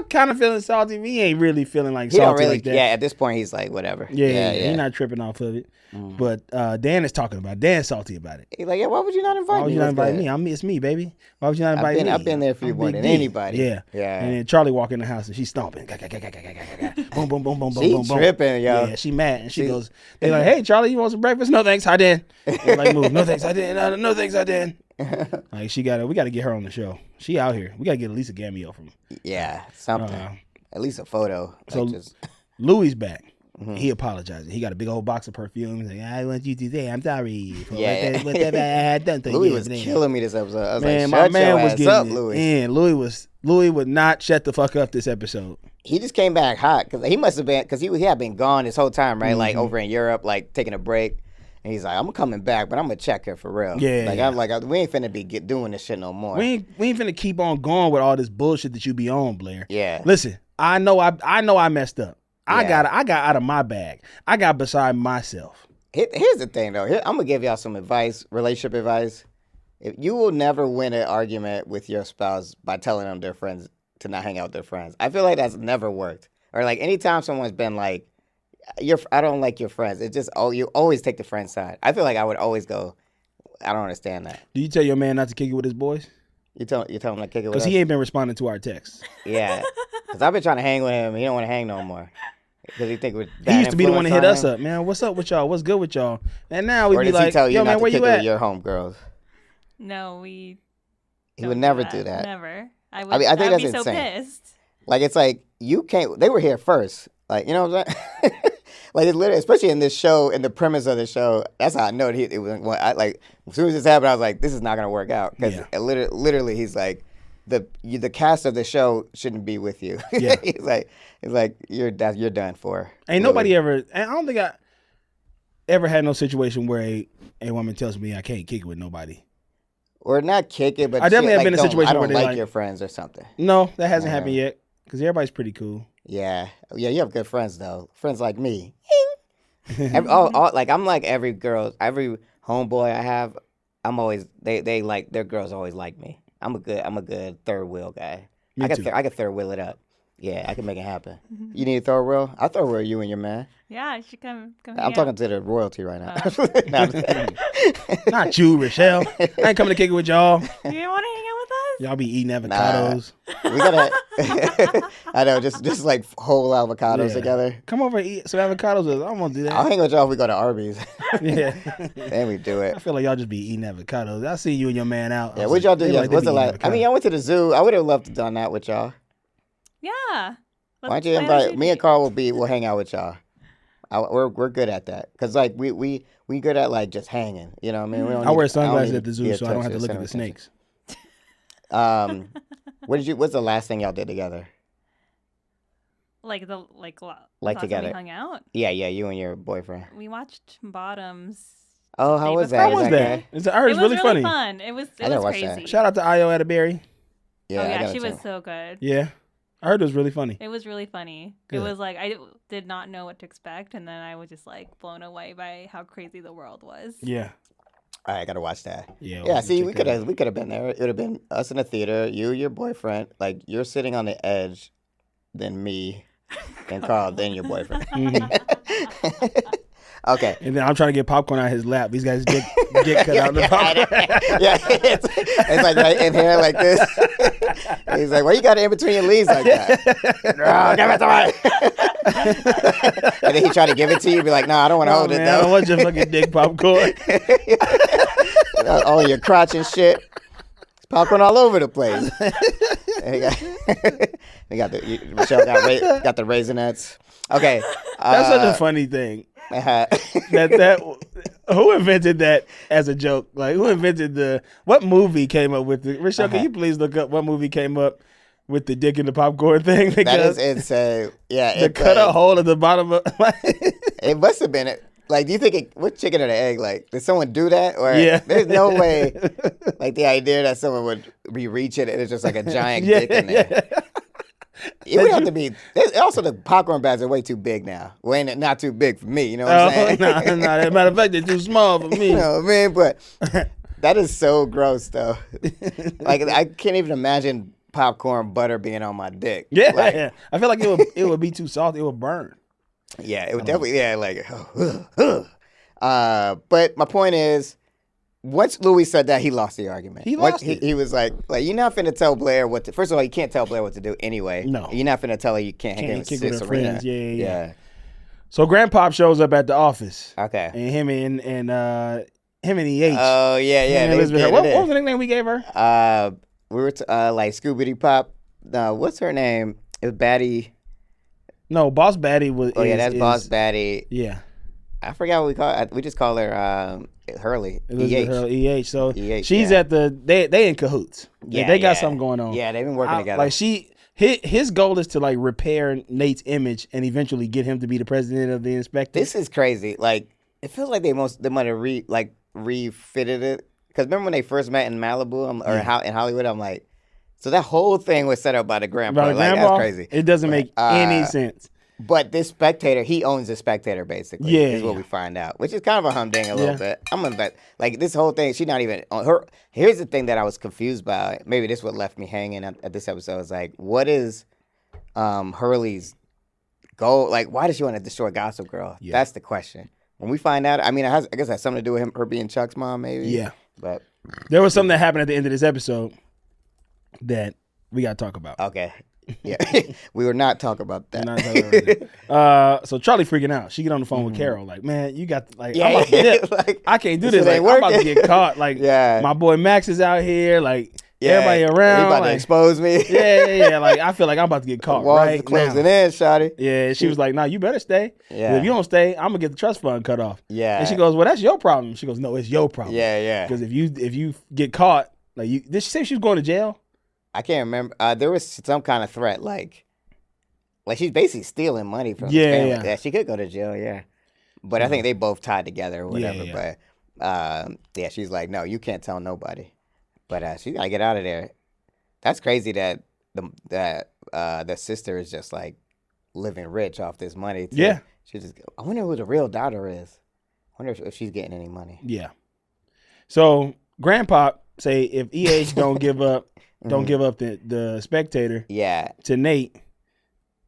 kind of feeling salty. He ain't really feeling like salty like that. Yeah, at this point, he's like, whatever. Yeah. He's not tripping off of it. But Dan is talking about it. Dan's salty about it. He's like, yeah, why would you not invite me? Why would you not invite me? It's me, baby. Why would you not invite me? I've been there for you more than anybody. Yeah. And then Charlie walk in the house and she's stomping. Boom, boom, boom, boom, boom, boom. She tripping, yo. Yeah, she mad. And she goes, they're like, hey, Charlie, you want some breakfast? No, thanks. Hi, Dan. They're like, move. No, thanks. I didn't. No, thanks. I didn't. Like we got to get her on the show. She out here. We got to get at least a cameo from her. Yeah, something. At least a photo. So Louis back. He apologized. He got a big old box of perfume. He's like, I want you to say I'm sorry for whatever I had done to you. Louis was killing me this episode. I was man, like, my man was getting up, Louis. In. Louis would not shut the fuck up this episode. He just came back hot because he must have been he had been gone this whole time, right? Like over in Europe, like taking a break. And he's like, I'm coming back, but I'm gonna check her for real. Yeah. I'm like, we ain't finna be doing this shit no more. We ain't finna keep on going with all this bullshit that you be on, Blair. Yeah. Listen, I know I messed up. I got out of my bag. I got beside myself. Here's the thing, though. I'm gonna give y'all some advice, relationship advice. If you will never win an argument with your spouse by telling them their friends to not hang out with their friends. I feel like that's never worked. Or like anytime someone's been like, I don't like your friends. It's just you always take the friend side. I feel like I would always go. I don't understand that. Do you tell your man not to kick it with his boys? You tell him to kick it with us? Because he ain't been responding to our texts. Yeah. Because I've been trying to hang with him. He don't want to hang no more. Because he think we're he used to be the one to hit us up, man. What's up with y'all? What's good with y'all? And now we be like, yo, man, where you at? Your homegirls. No, he would never do that. Never. I think that's be insane. So pissed. Like, it's like, you can't, they were here first. Like, you know what I'm saying? Like, it's literally, especially in this show, in the premise of the show, that's how I know it was, like, as soon as this happened, I was like, this is not going to work out. Because literally, he's like, the cast of the show shouldn't be with you. Yeah. He's like, you're done for. Ain't nobody ever, I don't think I ever had no situation where a woman tells me I can't kick it with nobody. Or not kick it, but I definitely have been in a situation where I don't like your friends or something. No, that hasn't happened yet. Because everybody's pretty cool. Yeah, you have good friends though. Friends like me. Like I'm like every homeboy I have. I'm always they like their girls always like me. I'm a good third wheel guy. I can third wheel it up. Yeah, I can make it happen. You need a third wheel? I'll third wheel you and your man. Yeah, you should come. I'm talking to the royalty right now. Not you, Rochelle. I ain't coming to kick it with y'all. You didn't want to hang out with us? Y'all be eating avocados. We gotta. I know, just like whole avocados together. Come over and eat some avocados with us. I don't want to do that. I'll hang with y'all if we go to Arby's. Yeah. Then we do it. I feel like y'all just be eating avocados. I see you and your man out. Yeah, what'd y'all do? What's the last? I mean, I went to the zoo. I would have loved to done that with y'all. Yeah. Why don't you invite me and Carl? We'll hang out with y'all. We're good at that because like we good at like just hanging. You know what I mean? We don't I wear sunglasses at the zoo, so I don't have to look at the snakes. What's the last thing y'all did together? Like together. We hung out. Yeah, you and your boyfriend. We watched Bottoms. Oh, how was that? How was that? I heard it's really funny. Fun. It was crazy. That. Shout out to Io Atterbury. Yeah, she was so good. Yeah. I heard it was really funny. It was really funny. Good. It was like I did not know what to expect, and then I was just like blown away by how crazy the world was. Yeah. All right, I gotta watch that. Yeah. See, we could have been there. It would have been us in the theater, you, your boyfriend, like you're sitting on the edge, then me, then Carl, then your boyfriend. Okay. And then I'm trying to get popcorn out of his lap. These guys get cut out of the popcorn. It's like right in here like this. He's like, "Why you got it in between your leaves like that?" No, give it to me. And then he tried to give it to you, be like, "No, I don't want to hold it though. I don't want your fucking dick popcorn." All your crotch and shit. It's popcorn all over the place. Michelle got the Raisinets. Okay, that's such a funny thing. that who invented that as a joke? Like, who invented what movie came up with it? Rochelle, can you please look up what movie came up with the dick in the popcorn thing? Because that is insane. Yeah, to cut a hole at the bottom of it must have been it. Like, do you think what chicken or the egg? Like, did someone do that? Or there's no way. Like the idea that someone would reach it and it's just like a giant dick in there. Yeah. It would have to be. Also, the popcorn bags are way too big now. Well, not too big for me. You know what I'm saying? No. As a matter of fact, they're too small for me. You know what I mean? But that is so gross, though. Like, I can't even imagine popcorn butter being on my dick. Yeah, like, I feel like it would be too soft. It would burn. Yeah, it would definitely. Yeah, like. But my point is, once Louis said that, he lost the argument. He lost it. He was like, you're not finna tell Blair what to. First of all, you can't tell Blair what to do anyway. No, you're not finna tell her you can't hang kick with her friends. Yeah. So Grandpop shows up at the office. Okay. And him and EH. Oh yeah. What was the nickname we gave her? We were like Scooby Pop. No, what's her name? It was Batty. No, Boss Batty was. Oh yeah, that's Boss Batty. Yeah. I forgot what we call it. We just call her Hurley. EH. So EH, she's at they in cahoots. Yeah, they got something going on. Yeah, they've been working together. Like his goal is to like repair Nate's image and eventually get him to be the president of the inspector. This is crazy. Like, it feels like they might have refitted it. Because remember when they first met in Malibu in Hollywood? I'm like, so that whole thing was set up by the grandpa. That's crazy. It doesn't make any sense. But this Spectator, he owns the Spectator basically. Yeah, is what we find out, which is kind of a humding a little bit. I'm gonna bet like this whole thing. She's not even on her. Here's the thing that I was confused by. Maybe this what left me hanging at this episode. Is like, what is Hurley's goal? Like, why does she want to destroy Gossip Girl? Yeah. That's the question. When we find out, I mean, I guess it has something to do with her being Chuck's mom, maybe. Yeah. But there was something that happened at the end of this episode that we got to talk about. Okay. Yeah. We were not talking about that. So Charlie freaking out. She get on the phone with Carol, like, man, you got, like, I'm about to dip. Like, I can't do this. Like, I'm about to get caught. Like, my boy Max is out here. Like, everybody around. He about to expose me. Yeah. Like, I feel like I'm about to get caught right closing now. In, shawty. Yeah, she was like, nah, you better stay. Yeah. If you don't stay, I'm going to get the trust fund cut off. Yeah. And she goes, well, that's your problem. She goes, no, it's your problem. Yeah. Because if you get caught, like, did she say she was going to jail? I can't remember. There was some kind of threat, like she's basically stealing money from his family. Yeah, she could go to jail, yeah. But I think they both tied together or whatever. Yeah. But she's like, no, you can't tell nobody. But she gotta get out of there. That's crazy that the sister is just like living rich off this money. Too. Yeah. I wonder who the real daughter is. I wonder if she's getting any money. Yeah. So Grandpa say if EH don't give up. Don't give up the Spectator. Yeah. To Nate,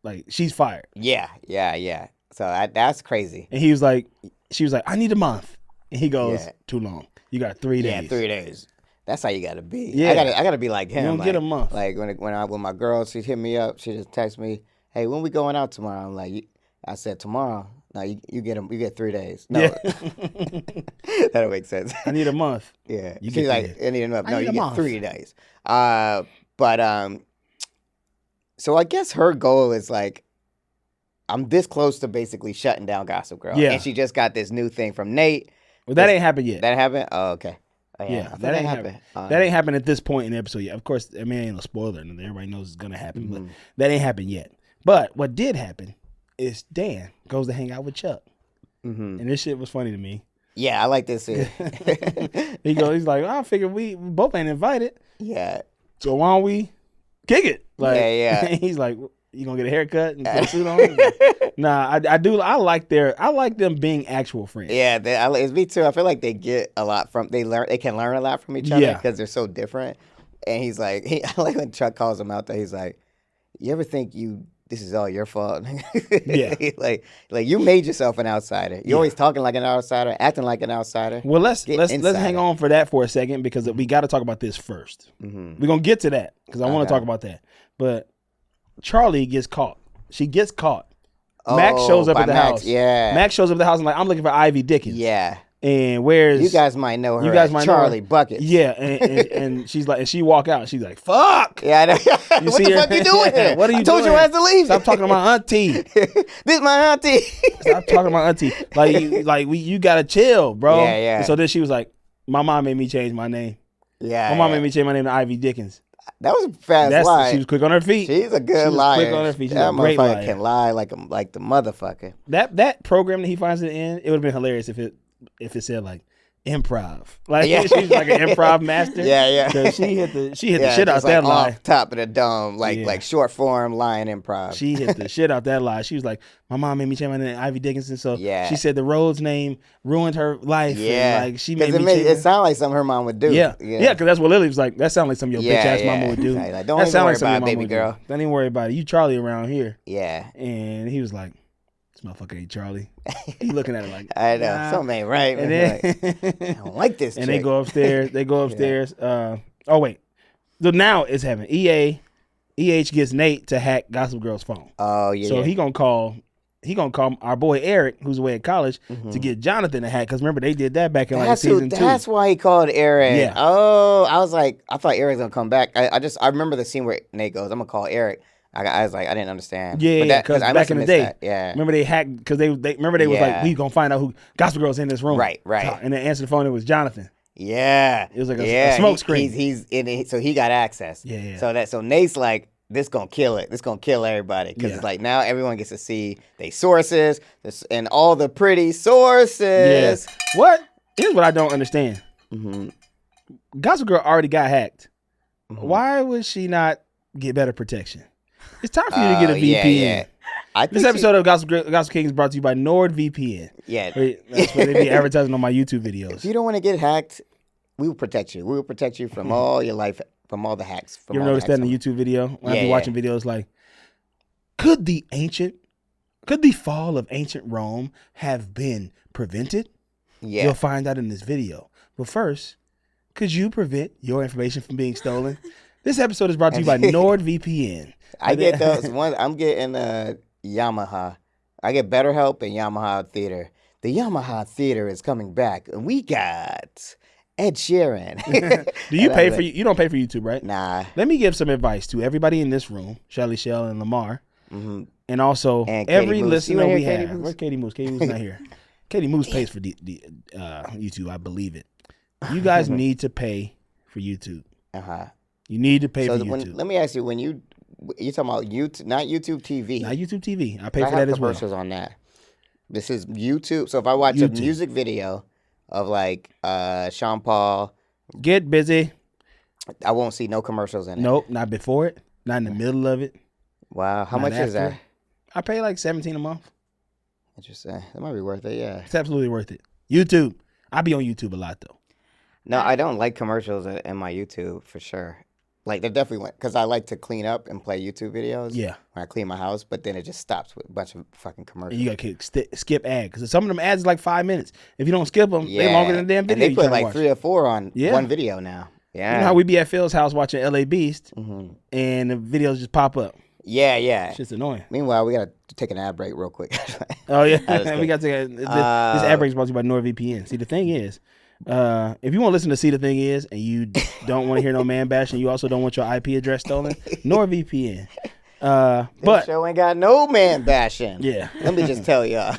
like she's fired. Yeah. So that's crazy. And she was like, I need a month. And he goes, too long. You got 3 days. Yeah, 3 days. That's how you gotta be. Yeah. I gotta be like him. You don't get a month. Like when my girl, she hit me up, she just text me, hey, when we going out tomorrow? I'm like, I said tomorrow. No, you get 3 days. No, that don't make sense. I need a month. Yeah, she's like, I need a month. No, you get 3 days. So I guess her goal is like, I'm this close to basically shutting down Gossip Girl. Yeah, and she just got this new thing from Nate. Well, that ain't happened yet. That happened? Oh, okay. Oh, yeah, that ain't happened. That ain't happened at this point in the episode yet. Of course, I mean, ain't no spoiler, and everybody knows it's gonna happen, but that ain't happened yet. But what did happen is Dan goes to hang out with Chuck, and this shit was funny to me. Yeah, I like this scene. He's like, I figure we both ain't invited. Yeah. So why don't we kick it? Like, yeah. He's like, you gonna get a haircut and put a suit on? Nah, I do. I like them being actual friends. Yeah, it's me too. I feel like they get a lot they can learn a lot from each other because they're so different. And he's like, I like when Chuck calls him out there. He's like, you ever think this is all your fault? Yeah. like you made yourself an outsider. You're always talking like an outsider, acting like an outsider. Well, let's hang on for that for a second because we got to talk about this first. We're gonna get to that because I want to talk about that. But Charlie gets caught. She gets caught. Max shows up at the house. Yeah. Max shows up at the house and like, I'm looking for Ivy Dickens. Yeah. And where's you guys might know her. You guys might Charlie know Buckets. Yeah, and she's like, and she walk out. She's like, "Fuck." Yeah, I know. You what the fuck you doing here? What are you I told doing? you I had to leave. Stop talking to my auntie. This my auntie. Stop talking to my auntie. You gotta chill, bro. Yeah. And so then she was like, "My mom made me change my name." Yeah. My mom made me change my name to Ivy Dickens. That was a fast lie. She was quick on her feet. She's a good liar. Quick on her feet. She's that a great liar. Can lie like the motherfucker. That program that he finds at the end, it would have been hilarious if it said like improv. Like she's like an improv master. Yeah. Cause she hit the shit out that lie. Off top of the dome, like short form line improv. She hit the shit out that lie. She was like, my mom made me change my name to Ivy Dickinson. So she said the Rhodes name ruined her life. Yeah. And like she made me it sounded like something her mom would do. Yeah. Because that's what Lily was like. That sounded like something your bitch ass mama would do. Like, don't even worry about it, baby girl. Don't even worry about it. You Charlie around here. Yeah. And he was like, motherfucker ain't Charlie. He looking at it like, I know, something ain't right. And then, I don't like this chick. And they go upstairs. Oh, wait. So now it's happening. EH gets Nate to hack Gossip Girl's phone. Oh, yeah. So he gonna call our boy Eric, who's away at college, to get Jonathan to hack. Because remember, they did that back in season 2. That's why he called Eric. Yeah. Oh, I thought Eric's gonna come back. I remember the scene where Nate goes, I'm gonna call Eric. I was like, I didn't understand. Yeah, because back in the day, yeah. Remember they hacked because they was like, we gonna find out who Gossip Girl's in this room, right, and then answered the phone. It was Jonathan. Yeah, it was like a smoke screen. He's in it, so he got access. Yeah. So Nate's like, this gonna kill it. This gonna kill everybody because it's like now everyone gets to see they sources and all the pretty sources. Yes. What? Here's what I don't understand. Gossip Girl already got hacked. Why would she not get better protection? It's time for you to get a VPN. This episode of Gospel King is brought to you by NordVPN. Yeah. That's where they be advertising on my YouTube videos. If you don't want to get hacked, we will protect you. We will protect you from all your life, from all the hacks. You ever notice that in a YouTube video? When I be watching videos like, could the fall of ancient Rome have been prevented? Yeah. You'll find out in this video. But first, could you prevent your information from being stolen? This episode is brought to you by NordVPN. I get those ones. I'm getting Yamaha. I get BetterHelp and Yamaha Theater. The Yamaha Theater is coming back, and we got Ed Sheeran. Do you pay for you don't pay for YouTube, right? Nah. Let me give some advice to everybody in this room, Shelly, Shell, and Lamar, and also and every Moose. listener we have. Where's Katie Moose? Katie Moose is not here. Katie Moose pays for the YouTube. I believe it. You guys need to pay for YouTube. You need to pay for YouTube. Let me ask you, when you're talking about YouTube, not YouTube TV. Not YouTube TV. I pay for that as well. Commercials on that. This is YouTube. So if I watch a music video of like Sean Paul, Get Busy, I won't see no commercials in it. Nope, not before it, not in the middle of it. Wow, how much is that? I pay like $17 a month. Interesting. That might be worth it. Yeah, it's absolutely worth it. YouTube. I be on YouTube a lot though. No, I don't like commercials in my YouTube for sure. Like, they're definitely because I like to clean up and play YouTube videos. Yeah. When I clean my house, but then it just stops with a bunch of fucking commercials. And you got to skip ad because some of them ads is like 5 minutes. If you don't skip them, they're longer than the damn video. And they put like 3 or 4 on one video now. Yeah. You know how we be at Phil's house watching LA Beast and the videos just pop up. Yeah, yeah. It's just annoying. Meanwhile, we got to take an ad break real quick. Oh, yeah. We got to take this ad break is brought to you by NordVPN. See, the thing is, if you want to listen to See the Thing Is and you don't want to hear no man bash and you also don't want your IP address stolen, NordVPN. But show ain't got no man bashing. Yeah. Let me just tell y'all.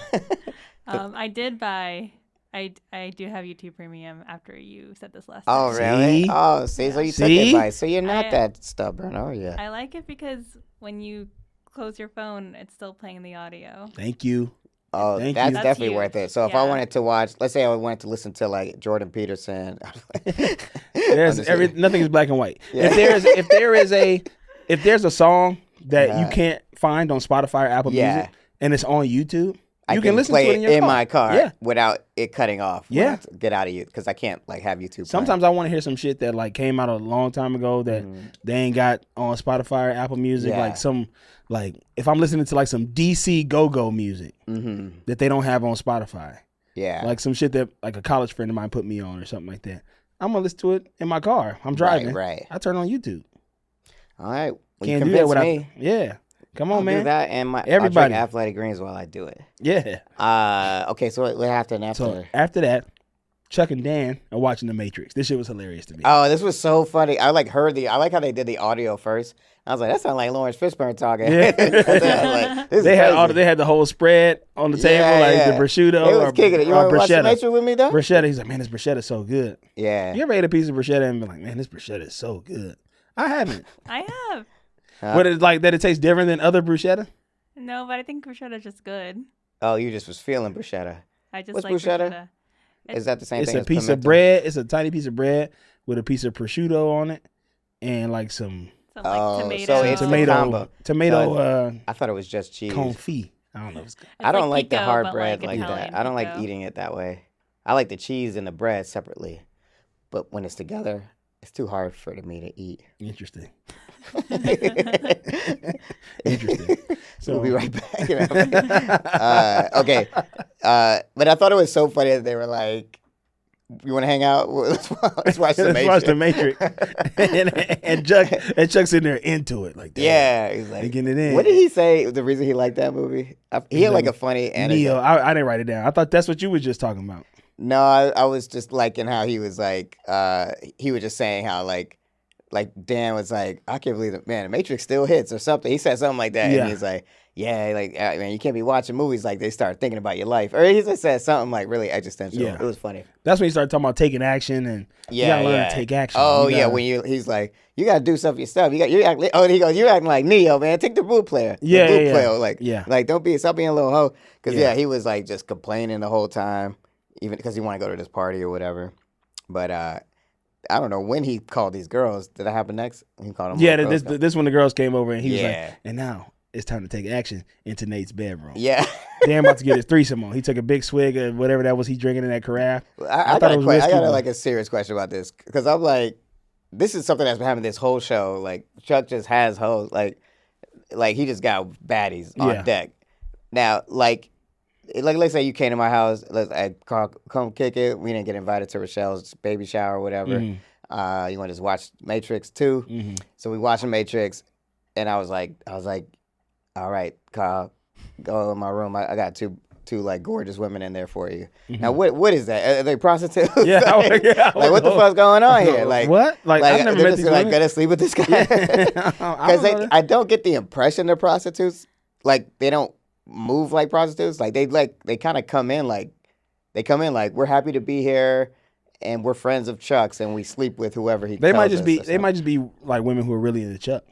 I did buy. I do have YouTube Premium after you said this last time. Oh, really? See? Oh, see, so you took advice. So you're not that stubborn, are you? I like it because when you close your phone, it's still playing the audio. Thank you. Oh, that's definitely huge. Worth it. So if I wanted to watch, let's say I wanted to listen to like Jordan Peterson. Nothing is black and white. Yeah. If there's a song that you can't find on Spotify or Apple Music and it's on YouTube, you can listen to it in my car without it cutting off. Yeah, get out of you because I can't like have YouTube. Sometimes I want to hear some shit that like came out a long time ago that they ain't got on Spotify or Apple Music. Like some if I'm listening to like some DC go-go music that they don't have on Spotify. Yeah, like some shit that like a college friend of mine put me on or something like that. I'm gonna listen to it in my car. I'm driving. Right. I turn on YouTube. All right. Well, can't do that without me. Yeah. Come on, man. Do that and everybody. I'll drink Athletic Greens while I do it. Yeah. Okay, so what happened after? So after that, Chuck and Dan are watching The Matrix. This shit was hilarious to me. Oh, this was so funny. I like how they did the audio first. I was like, that sounds like Lawrence Fishburne talking. Yeah. They had the whole spread on the table, like the prosciutto. It was kicking it. You want to watch The Matrix with me, though? Bruschetta. He's like, man, this bruschetta is so good. Yeah. You ever ate a piece of bruschetta and be like, man, this bruschetta is so good? I haven't. I have. What is like that? It tastes different than other bruschetta? No, but I think bruschetta is just good. Oh, you just was feeling bruschetta. What's like bruschetta? Is that the same thing? It's a piece of bread. It's a tiny piece of bread with a piece of prosciutto on it, and like some tomato. So it's tomato. I thought it was just cheese. Confit. I don't know. I don't like the hard bread like that. I don't like eating it that way. I like the cheese and the bread separately, but when it's together, it's too hard for me to eat. Interesting. Interesting. So we'll be right back. Okay. But I thought it was so funny that they were like, you want to hang out? Let's watch The Matrix. Let's watch The Matrix. and Chuck's in there into it. Like that. Yeah. He's like, getting it in. What did he say? The reason he liked that movie? He had like a funny anecdote. Neo. I didn't write it down. I thought that's what you were just talking about. No, I was just liking how he was like, he was just saying how like Dan was like, I can't believe it, man, The Matrix still hits or something. He said something like that. Yeah. And he's like, yeah, like, man, you can't be watching movies like they start thinking about your life. Or he just said something like really existential. Yeah. It was funny. That's when he started talking about taking action and you gotta learn to take action. Oh, he's like, you gotta do stuff yourself. He goes, you're acting like Neo, man. Take the blue player. Yeah, the blue player. Like, stop being a little hoe. Because, he was like just complaining the whole time, even because he wanted to go to this party or whatever. But, I don't know when he called these girls. Did that happen next? He called them. Yeah, this when the girls came over and he was like, and now it's time to take action into Nate's bedroom. Yeah. Dan about to get his threesome on. He took a big swig of whatever that was he drinking in that carafe. I got like a serious question about this because I'm like, this is something that's been happening this whole show. Like Chuck just has hoes. Like he just got baddies on deck. Now, like let's say you came to my house. I come kick it. We didn't get invited to Rochelle's baby shower or whatever. Mm-hmm. You want to just watch Matrix 2? Mm-hmm. So we watched Matrix, and I was like, all right, Kyle, go in my room. I got two like gorgeous women in there for you. Mm-hmm. Now what is that? Are they prostitutes? Yeah, like what the fuck's going on here? Like what? Like I've never met these women. Like gonna sleep with this guy? Because I don't get the impression they're prostitutes. Like they don't move like prostitutes. Like they kind of come in like we're happy to be here and we're friends of Chuck's and we sleep with whoever he. They might just be like women who are really into Chuck.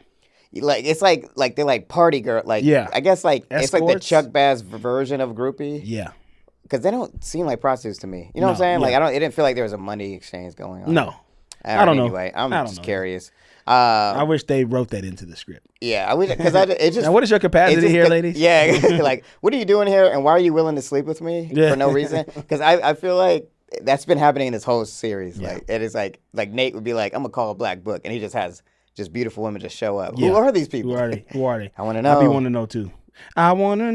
Like it's like they're like party girl. Like I guess like escorts. It's like the Chuck Bass version of groupie. Yeah. Because they don't seem like prostitutes to me. You know what I'm saying? Yeah. Like it didn't feel like there was a money exchange going on. No. I don't know. Anyway, I'm just curious. I wish they wrote that into the script. Yeah, I wish because it just. Now, what is your capacity here, ladies? Yeah, like what are you doing here, and why are you willing to sleep with me for no reason? Because I feel like that's been happening in this whole series. Yeah. Like it is like Nate would be like, I'm gonna call a black book, and he just has just beautiful women just show up. Yeah. Who are these people? Who are they? I want to know. I want to know too. I want to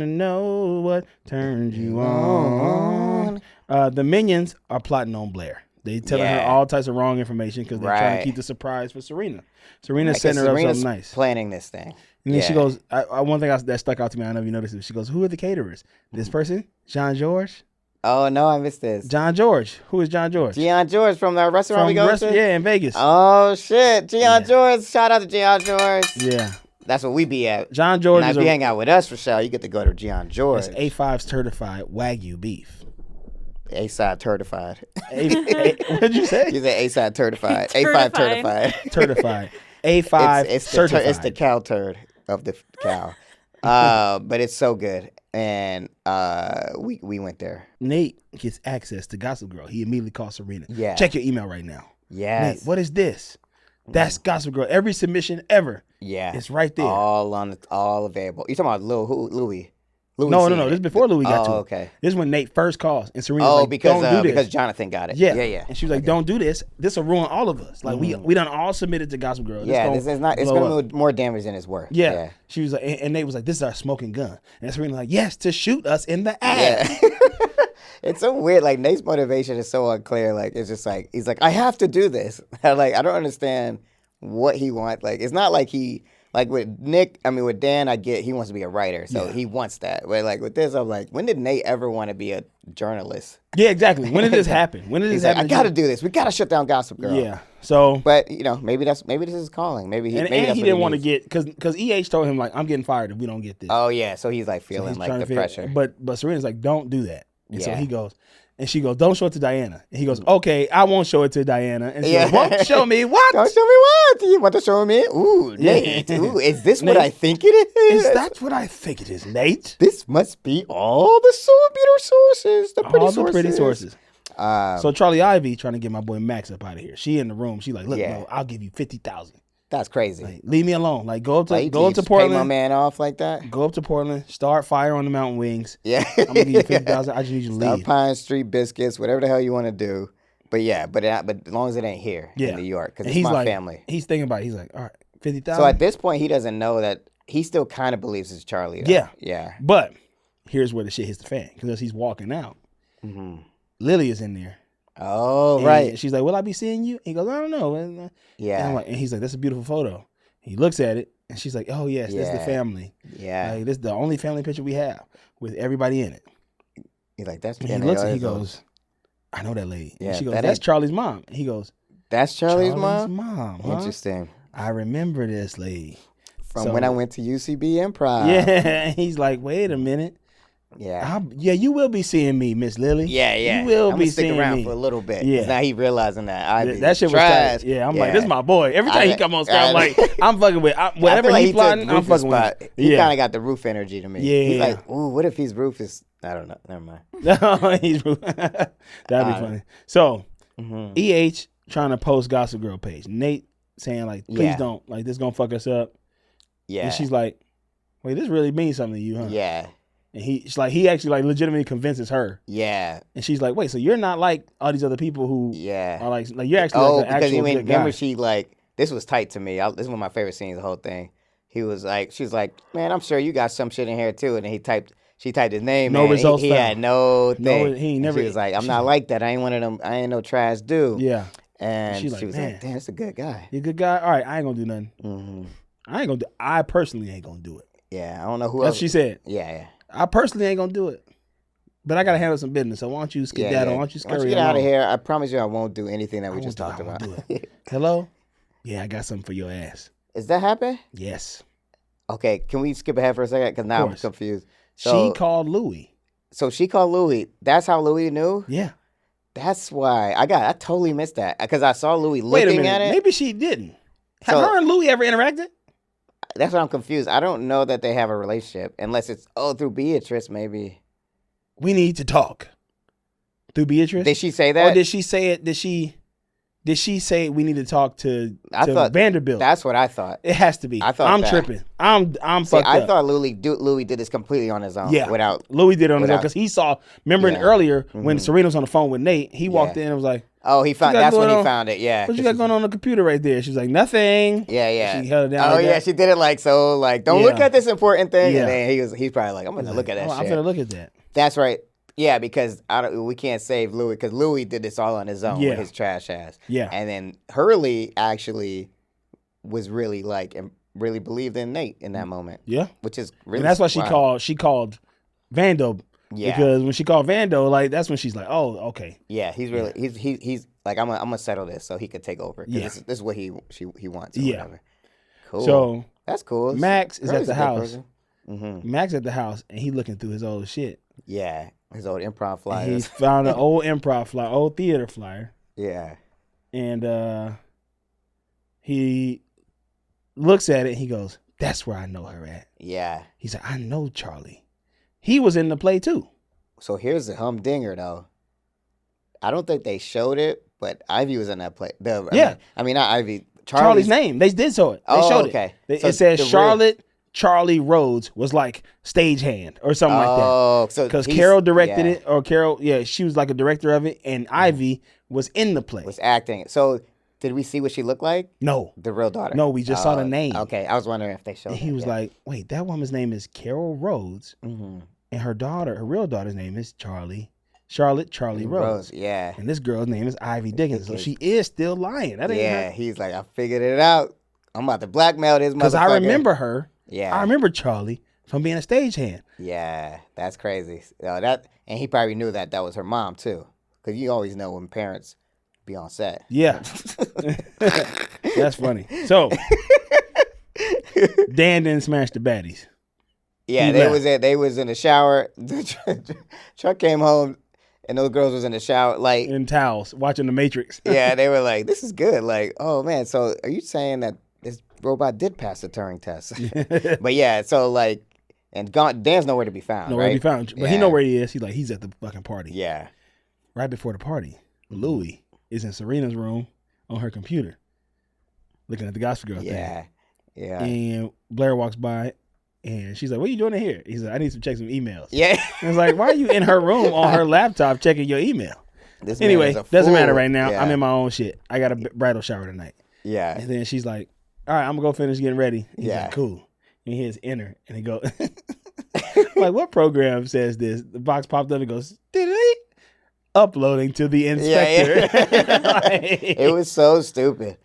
know what turns you on. The minions are plotting on Blair. They telling her all types of wrong information because they're trying to keep the surprise for Serena. Serena's setting her up something nice. Planning this thing. And then she goes, one thing that stuck out to me, I don't know if you noticed it. She goes, who are the caterers? This person? John George? Oh, no, I missed this. John George. Who is John George? John George from the restaurant we go to? Yeah, in Vegas. Oh, shit. John George. Shout out to John George. Yeah. That's what we be at. John George. And if you hang out with us, Rochelle, you get to go to John George. It's A5 certified Wagyu beef. A-side certified. What did you say? You said A-side certified. A5 certified. Certified. A5 certified. It's the cow turd of the cow. But it's so good. And we went there. Nate gets access to Gossip Girl. He immediately calls Serena. Yeah. Check your email right now. Yes. Nate, what is this? That's Gossip Girl. Every submission ever. Yeah. It's right there. All available. You talking about Louis? No. This is before Louis got to it. Okay. This is when Nate first calls and Serena's like, don't do this. Because Jonathan got it. Yeah. And she was like, don't do this. This will ruin all of us. Like we done all submitted to Gossip Girl. This is not. It's gonna do more damage than it's worth. Yeah. She was like, and Nate was like, this is our smoking gun. And Serena's like, yes, to shoot us in the ass. Yeah. It's so weird. Like Nate's motivation is so unclear. Like it's just like he's like, I have to do this. Like I don't understand what he wants. Like it's not like he. Like with Dan, I get he wants to be a writer, so he wants that. But like with this, I'm like, when did Nate ever want to be a journalist? Yeah, exactly. When did this happen? When did this happen? Like, I got to do this. We got to shut down Gossip Girl. Yeah. So, but maybe this is calling. Maybe he didn't want to get because EH told him like, I'm getting fired if we don't get this. Oh yeah, so he's like feeling like the pressure. But Serena's like, don't do that. And so he goes. And she goes, don't show it to Diana. And he goes, okay, I won't show it to Diana. And she goes, won't show me what? Don't show me what? You want to show me? Ooh, Nate. Ooh, is this Nate, what I think it is? Is that what I think it is, Nate? This must be all the beautiful sources. The pretty sources. So Charlie Ivy trying to get my boy Max up out of here. She in the room. She like, look, bro, I'll give you $50,000. That's crazy. Like, leave me alone. Like go up to Portland. Pay my man off like that. Go up to Portland. Start fire on the mountain wings. Yeah. I'm gonna give you $50,000. I just need you to leave. Pine Street biscuits, whatever the hell you want to do. But as long as it ain't here in New York, because it's my family. He's thinking about it. He's like, all right, $50,000. So at this point, he doesn't know that he still kind of believes it's Charlie. Though. Yeah. Yeah. But here's where the shit hits the fan. Because as he's walking out, Lily is in there. Oh, right. She's like, will I be seeing you? He goes, I don't know. And he's like, that's a beautiful photo. He looks at it, and she's like, oh, yes, this is the family. Yeah. Like, this is the only family picture we have with everybody in it. He's like, that's... And he looks and he goes, I know that lady. Yeah, and she goes, that's Charlie's mom. And he goes, that's Charlie's mom? Huh? Interesting. I remember this lady. From when I went to UCB Improv. Yeah. He's like, wait a minute. Yeah. You will be seeing me, Miss Lily. Yeah. You will be seeing me. Stick around for a little bit. Yeah. Now he realizing that. That shit was trash. Yeah, I'm like, this is my boy. Every time he come on screen, I'm like, I'm fucking with. Whatever he plotting, I'm fucking with. He kind of got the Roof energy to me. Yeah. He's like, ooh, what if he's Rufus? I don't know. Never mind. No, he's Rufus. That'd be funny. So, EH trying to post Gossip Girl page. Nate saying like, please don't. Like, this gonna fuck us up. Yeah. And she's like, wait, this really means something to you, huh? Yeah. And he actually like legitimately convinces her. Yeah. And she's like, wait, so you're not like all these other people who are like you're actually like an because actual good remember guy. she like, this was tight to me. This is one of my favorite scenes, the whole thing. He was like, she's like, man, I'm sure you got some shit in here too. And then she typed his name. No results He found. had no thing. No, he never. She was like, I'm not like that. I ain't one of them. I ain't no trash dude. Yeah. And she was man, like, damn, that's a good guy. You a good guy? All right, I ain't gonna do nothing. Mm-hmm. I personally ain't gonna do it. Yeah, I don't know who That's else. what she said. Yeah. I personally ain't gonna do it. But I gotta handle some business. So why don't you skedaddle? Why don't you scurry get out of here? I promise you I won't do anything that we just talked about. Hello? Yeah, I got something for your ass. Is that happen? Yes. Okay, can we skip ahead for a second? Because now I'm confused. So, she called Louis. So she called Louis. That's how Louis knew? Yeah. That's why. I totally missed that. Because I saw Louis looking at it. Maybe she didn't. Have her and Louis ever interacted? That's what I'm confused. I don't know that they have a relationship. Unless it's, through Beatrice, maybe. We need to talk. Through Beatrice? Did she say that? Or did she say it? Did she say we need to talk to Vanderbilt? That's what I thought. It has to be. I'm tripping. I'm fucked up. I thought Louis did this completely on his own. Yeah. Louis did it on his own because he saw. Remember earlier when Serena was on the phone with Nate, he walked in and was like, "Oh, he found. That's when he found it. Yeah. What you got going on the computer right there?" She was like, "Nothing." Yeah. She held it down. Oh yeah, she did it like so. Like, don't look at this important thing. Yeah. And then he's probably like, I'm gonna look at that. I'm gonna look at that. That's right. Yeah, because we can't save Louis because Louis did this all on his own with his trash ass. Yeah. And then Hurley actually was really like and really believed in Nate in that moment. Yeah. Which is really and that's why she called Vando. Yeah. Because when she called Vando, like that's when she's like, oh, okay. Yeah, he's really he's like I'm gonna settle this so he could take over. Yeah. This is what he wants. Or whatever. Cool. So that's cool. Max is at the house. Mm-hmm. Max at the house and he looking through his old shit. Yeah. His old improv flyer. He found an old improv flyer, old theater flyer. Yeah. And he looks at it and he goes, that's where I know her at. Yeah. He said, I know Charlie. He was in the play too. So here's the humdinger though. I don't think they showed it, but Ivy was in that play. I mean not Ivy. Charlie's name. They did show it. They showed okay. It. It says Charlotte Charlie Rhodes was like stagehand or something like that. Oh, so because Carol directed it, or Carol, she was like a director of it, and Ivy was in the play, was acting. So did we see what she looked like? No, the real daughter. No, we just saw the name. Okay, I was wondering if they showed. And he was like, "Wait, that woman's name is Carol Rhodes, and her real daughter's name is Charlotte Charlie Rhodes. Yeah, and this girl's name is Ivy Diggins. So she is still lying. That ain't her. He's like, I figured it out. I'm about to blackmail this motherfucker. Because I remember her. Yeah, I remember Charlie from being a stagehand. Yeah, that's crazy. And he probably knew that was her mom too, because you always know when parents be on set. Yeah, that's funny. So Dan didn't smash the baddies. Yeah, they was in the shower. Chuck came home, and those girls was in the shower, like in towels, watching The Matrix. Yeah, they were like, "This is good." Like, oh man, so are you saying that this robot did pass the Turing test? But yeah, so like, and Dan's nowhere to be found. Nowhere to be found, but he know where he is. He's at the fucking party. Yeah. Right before the party, Louis is in Serena's room on her computer, looking at the Gospel Girl thing. Yeah. And Blair walks by, and she's like, "What are you doing in here?" He's like, "I need to check some emails." Yeah. And it's like, why are you in her room on her laptop checking your email? Anyway, doesn't matter right now. Yeah. I'm in my own shit. I got a bridal shower tonight. Yeah. And then she's like, "All right, I'm gonna go finish getting ready." He's like, "Cool." And he hits enter, and he goes, "Like, what program says this?" The box popped up and goes, "Did uploading to the inspector." Yeah. It was so stupid.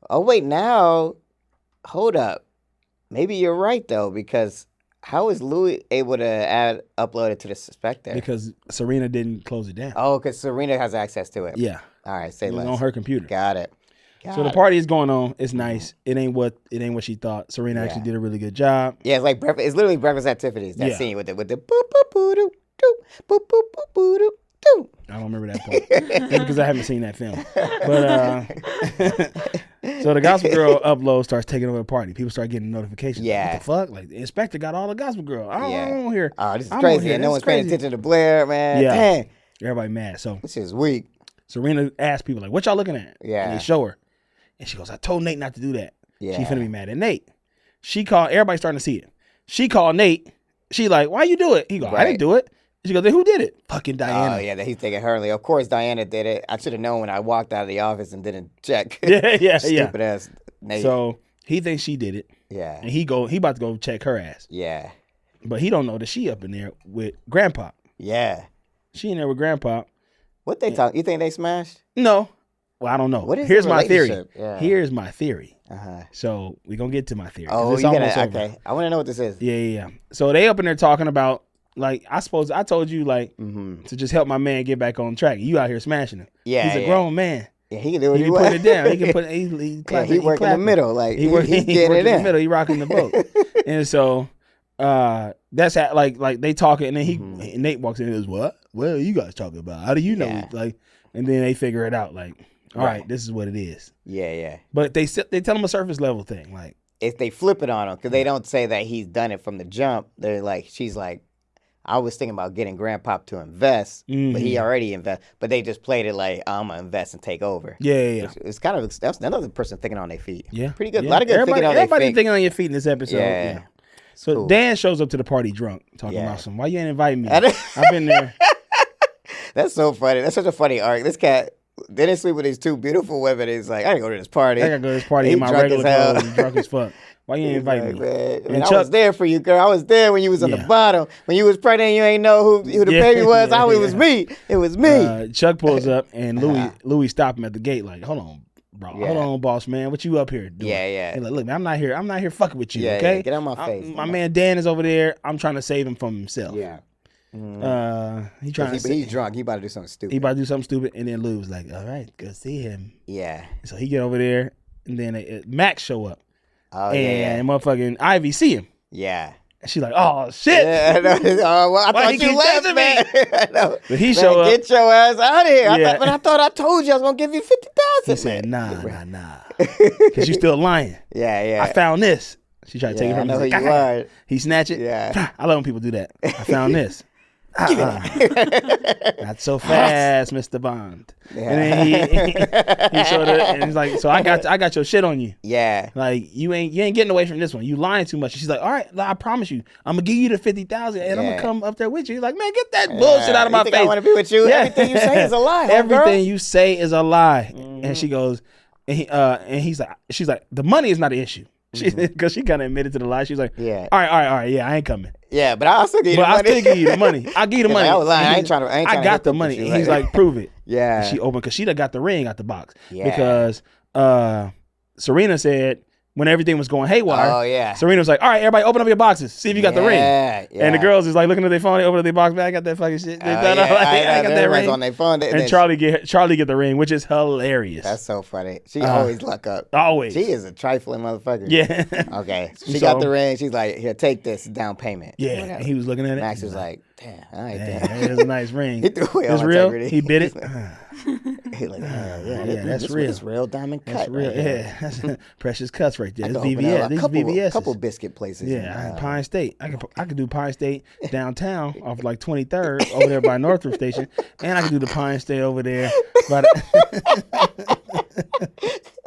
Oh wait, now, hold up. Maybe you're right though, because how is Louis able to upload it to the inspector? Because Serena didn't close it down. Oh, because Serena has access to it. Yeah. All right, say less. On her computer. Got it. So the party is going on. It's nice. It ain't what she thought. Serena actually did a really good job. Yeah, it's like breakfast. It's literally breakfast activities. That scene with the boop boop boo doo doo boop boop boop boo doo doo. I don't remember that part because I haven't seen that film. But so the Gospel Girl upload starts taking over the party. People start getting notifications. Yeah. Like, what the fuck? Like the inspector got all the Gospel Girl. I don't hear. Oh, this is crazy. And no one's paying attention to Blair, man. Yeah. Dang. Everybody mad. So this is weak. Serena asked people like, "What y'all looking at?" Yeah. And they show her. And she goes, "I told Nate not to do that." Yeah. She finna be mad at Nate. She called. Everybody's starting to see it. She called Nate. She like, why you do it? He go, I didn't do it. She goes, then who did it? Fucking Diana. Oh, yeah, that he's thinking Hurley. Of course, Diana did it. I should have known when I walked out of the office and didn't check. Yeah. Stupid ass Nate. So he thinks she did it. Yeah. And he about to go check her ass. Yeah. But he don't know that she up in there with Grandpa. Yeah. She in there with Grandpa. What they talk? You think they smashed? No. Well, I don't know. What is Here's the my theory. Yeah. Here's my theory. Uh-huh. So we're going to get to my theory. Oh, it's you almost gotta, over. okay. I want to know what this is. Yeah. So they up in there talking about, like, I suppose I told you, like, to just help my man get back on track. You out here smashing him. Yeah. He's a grown man. Yeah, he can do what he put it down. He can put he he work in the middle. Like, he getting it in the middle. He rocking the boat. And so that's how, like they talking, and then and Nate walks in and goes, what? Well, you guys talking about? How do you know? Yeah. Like, and then they figure it out. Like, all right, this is what it is. Yeah. But they tell him a surface level thing. Like, if they flip it on him, because they don't say that he's done it from the jump. They're like, she's like, I was thinking about getting Grandpop to invest, but he already invest. But they just played it like, I'm gonna invest and take over. Yeah. It's kind of, that's another person thinking on their feet. Yeah, pretty good. Yeah. A lot of good thinking on their feet. Everybody thinking on your feet in this episode. Yeah. So cool. Dan shows up to the party drunk, talking about some. Why you ain't invite me? I've been there. That's so funny. That's such a funny arc. This cat didn't sleep with these two beautiful women. He's like, I gotta go to this party. I gotta go to this party in my regular clothes and drunk as fuck. Why you ain't invite me? Man, I was there for you, girl. I was there when you was on the bottom. When you was pregnant, you ain't know who the baby was. It was me. It was me. Chuck pulls up and Louis stopped him at the gate like, hold on, bro. Hold on, boss man. What you up here doing? Yeah. He's like, look, man, I'm not here fucking with you, Yeah, okay? yeah. Get out my face. My man Dan is over there. I'm trying to save him from himself. Yeah. He's drunk. He about to do something stupid. He about to do something stupid, and then Lou was like, all right, go see him. Yeah. So he get over there, and then Max show up. Oh, and motherfucking Ivy see him. Yeah. And she's like, oh, shit. Yeah, I thought you left, man. I know. But he show up. Get your ass out of here. I thought I told you I was going to give you $50,000. He said, nah. Because you still lying. Yeah. I found this. She tried to take it from him. I know who you are. He snatch it. Yeah. I love when people do that. I found this. Not so fast, Mr. Bond. Yeah. And then he showed up and he's like, so I got your shit on you. Yeah. Like you ain't getting away from this one. You lying too much. She's like, all right, I promise you, I'm gonna give you the $50,000 and I'm gonna come up there with you. He's like, man, get that bullshit out of my face. I want to be with you. Yeah. Everything you say is a lie. Everything you say is a lie. And she goes, and she's like, the money is not an issue. Because she kind of admitted to the lie. She's like, all right, yeah, I ain't coming. Yeah, but I'll still give you the money. I'll still give you the money. I'll give you the money. I was lying. I ain't trying to. I got the money. And he's like, prove it. Yeah. And she opened because she done got the ring out the box. Yeah. Because Serena said when everything was going haywire. Oh yeah. Serena was like, all right, everybody, open up your boxes. See if you got the ring. Yeah. And the girls is like looking at their phone. They open up their box. Man, I got that fucking shit. I got that ring on their phone. And Charlie get the ring, which is hilarious. That's so funny. She always luck up. Always. She is a trifling motherfucker. Yeah. Okay. She got the ring. She's like, here, take this down payment. Yeah. And he was looking at it. Max was like, damn, all right, damn. That is a nice ring. He threw away all it's real. integrity. He bit it. He like, that's real. It's real diamond cut. That's real. Right that's precious cuts right there. It's VVS. These VVS. A couple biscuit places. Yeah, Pine State. I could do Pine State downtown off like 23rd over there by Northrop Station, and I could do the Pine State over there by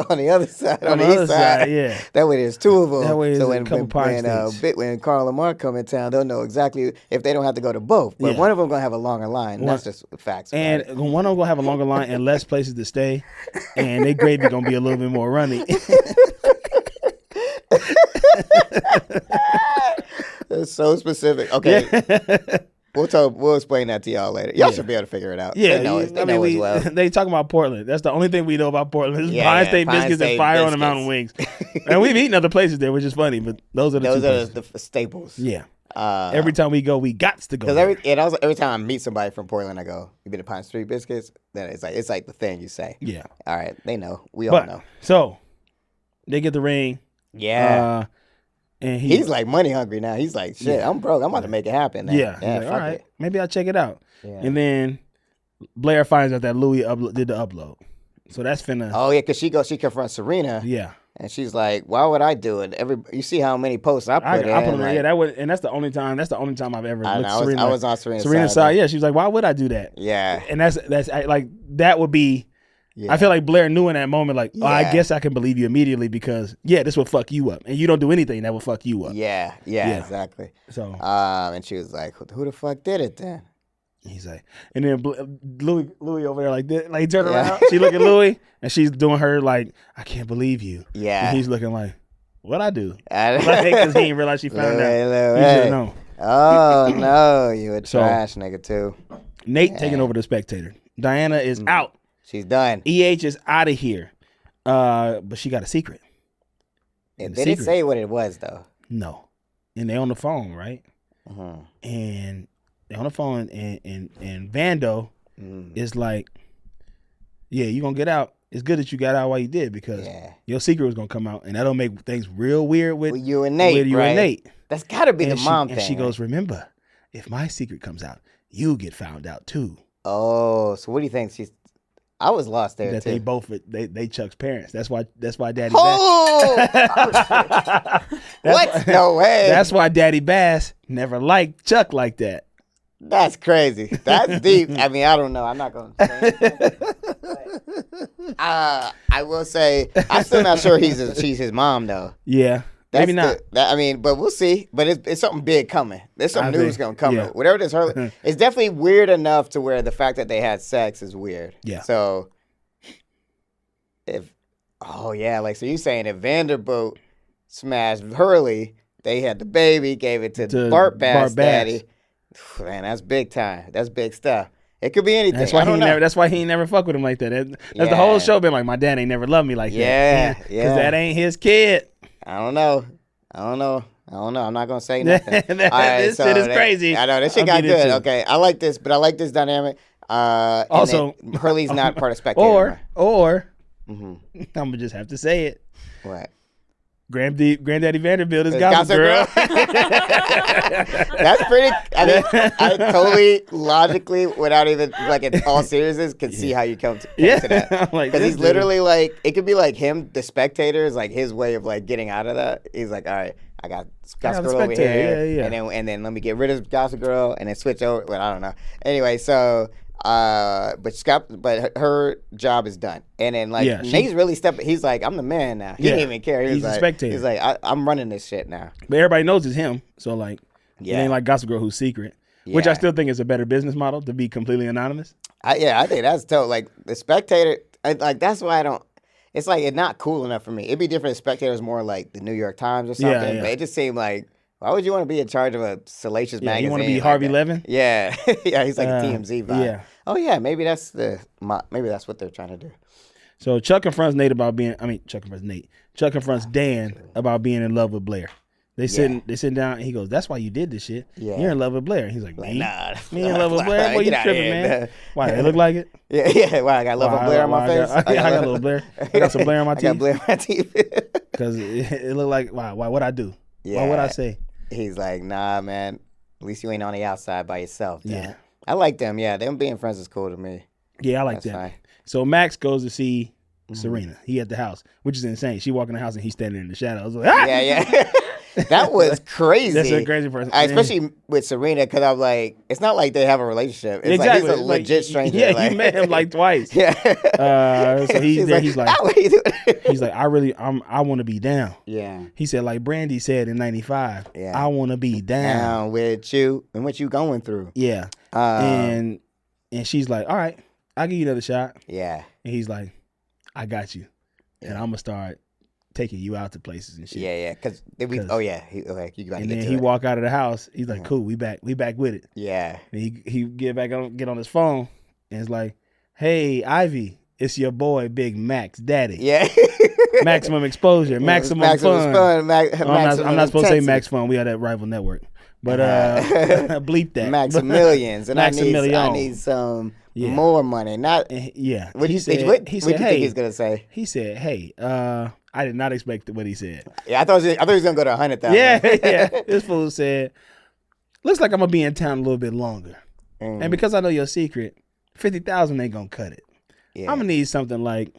on the other side. On the east side. Yeah. That way there's two of them. That way so a couple Pine States. When Carl and Mark come in town, they'll know exactly if they don't have to go to both. But one of them gonna have a longer line. That's just facts. And one of them gonna have a longer line and less places to stay, and their gravy gonna be a little bit more runny. That's so specific. Okay. We'll explain that to y'all later. Y'all should be able to figure it out. Yeah, they know as well. They talk about Portland. That's the only thing we know about Portland. Is Pine State biscuits and fire on the mountain wings. And we've eaten other places there, which is funny, but those are the staples. Yeah. Every time we go, we got to go. Because every time I meet somebody from Portland, I go, "You been to Pine Street biscuits?" Then it's like the thing you say. Yeah. All right, they know. We all know. So they get the ring. Yeah. And he's like money hungry now. He's like, shit, I'm broke. I'm about to make it happen now. Yeah. Like, all right, maybe I'll check it out. Yeah. And then Blair finds out that Louis did the upload. So that's finna. Oh yeah, because she confronts Serena. Yeah. And she's like, "Why would I do it? You see how many posts I put in." I put in. Yeah, and that's the only time. That's the only time I've ever looked at Serena. I was on Serena's side. Yeah, she was like, "Why would I do that?" Yeah. And that's like that would be I feel like Blair knew in that moment, like, oh, I guess I can believe you immediately because, this will fuck you up. And you don't do anything that will fuck you up. Yeah, exactly. So, and she was like, who the fuck did it then? He's like, and then Louis over there like this, like he turned around, she look at Louis, and she's doing her like, I can't believe you. Yeah. And he's looking like, what'd I do? Because he didn't realize she found out. He should know. Oh, no, you a trash nigga too. Nate taking over the Spectator. Diana is out. She's done. EH is out of here. But she got a secret. They didn't say what it was, though. No. And they're on the phone, right? Mm-hmm. And they're on the phone, and Vando is like, yeah, you gonna get out. It's good that you got out while you did because your secret was gonna come out, and that'll make things real weird with you and Nate. And Nate. That's gotta be the mom thing. And she goes, remember, if my secret comes out, you get found out too. Oh, so what do you think? I was lost there that too. They both they Chuck's parents. That's why Daddy. Bass. What? No way. That's why Daddy Bass never liked Chuck like that. That's crazy. That's deep. I mean, I don't know. I'm not going to say anything. I will say, I'm still not sure she's his mom, though. Yeah. Maybe not. But we'll see. But it's something big coming. There's some news going to come. Yeah. Whatever it is, it's definitely weird enough to where the fact that they had sex is weird. Yeah. So, so you're saying if Vanderbilt smashed Hurley, they had the baby, gave it to Bart Bass daddy. Man, that's big time. That's big stuff. It could be anything. That's why he ain't never fuck with him like that. That's the whole show been like, my dad ain't never loved me like that. Yeah. Because that ain't his kid. I don't know. I'm not gonna say nothing. This shit is crazy. I know this shit got good. Okay, I like this, but I like this dynamic. Also, Hurley's not part of Spectator. Or I'm gonna just have to say it. What? Granddaddy Vanderbilt is Gossip Girl. That's pretty. I mean, I totally logically, without even like in all seriousness, could see how you come to that. Because he's literally like, it could be like him, the Spectator is like his way of like getting out of that. He's like, all right, I got Gossip Girl over here, and then let me get rid of Gossip Girl and then switch over. Well, I don't know. Anyway, so. But her job is done, and then Nate's really stepping. He's like, I'm the man now. He didn't even care. He's a spectator. He's like, I'm running this shit now. But everybody knows it's him, so like, it ain't like Gossip Girl who's secret, which I still think is a better business model to be completely anonymous. I think that's dope. Like the Spectator, that's why I don't. It's like it's not cool enough for me. It'd be different if Spectator's more like the New York Times or something. But it just seemed like. Why would you want to be in charge of a salacious magazine? You want to be Harvey Levin? Yeah, he's like a TMZ vibe. Yeah. Oh yeah, maybe that's what they're trying to do. So Chuck confronts Nate Chuck confronts Dan about being in love with Blair. They sitting down and he goes, "That's why you did this shit. Yeah. You're in love with Blair." And he's like, "Me? Nah, me in love with Blair? What you tripping, man? Why? It look like it? Yeah. Why I got love with Blair on my face? I got a little Blair. I got some Blair on my teeth. I got Blair on my teeth because it looked like why? What'd I do? Yeah. Why would I say?" He's like, nah, man. At least you ain't on the outside by yourself. Dan. Yeah. I like them. Yeah, them being friends is cool to me. Yeah, I like that. Fine. So Max goes to see Serena. He at the house, which is insane. She walk in the house and he's standing in the shadows. Like, ah! Yeah. That was crazy. That's a crazy person. Especially with Serena, because I'm like, it's not like they have a relationship. It's like he's a legit stranger. Yeah, like, you met him like twice. Yeah. So he's there. He's like, what are you doing? He's like, I want to be down. Yeah. He said, like Brandy said in '95. Yeah. I want to be down with you and what you going through. Yeah. And she's like, all right, I'll give you another shot. Yeah. And he's like, I got you, and I'm gonna start taking you out to places and shit. Yeah. Because you got to get and then he walk out of the house. He's like, cool, we back with it. Yeah. And he get on his phone, and it's like, hey, Ivy, it's your boy, Big Max Daddy. Yeah. Maximum exposure, maximum fun. I'm not supposed to say Max Fun. We are that rival network, but bleep that. Maximilians, and I need some more money. Not What do you think he's gonna say? He said, "Hey, I did not expect what he said." Yeah, I thought he was gonna go to 100,000. Yeah. This fool said, "Looks like I'm gonna be in town a little bit longer, and because I know your secret, 50,000 ain't gonna cut it. Yeah. I'm gonna need something like."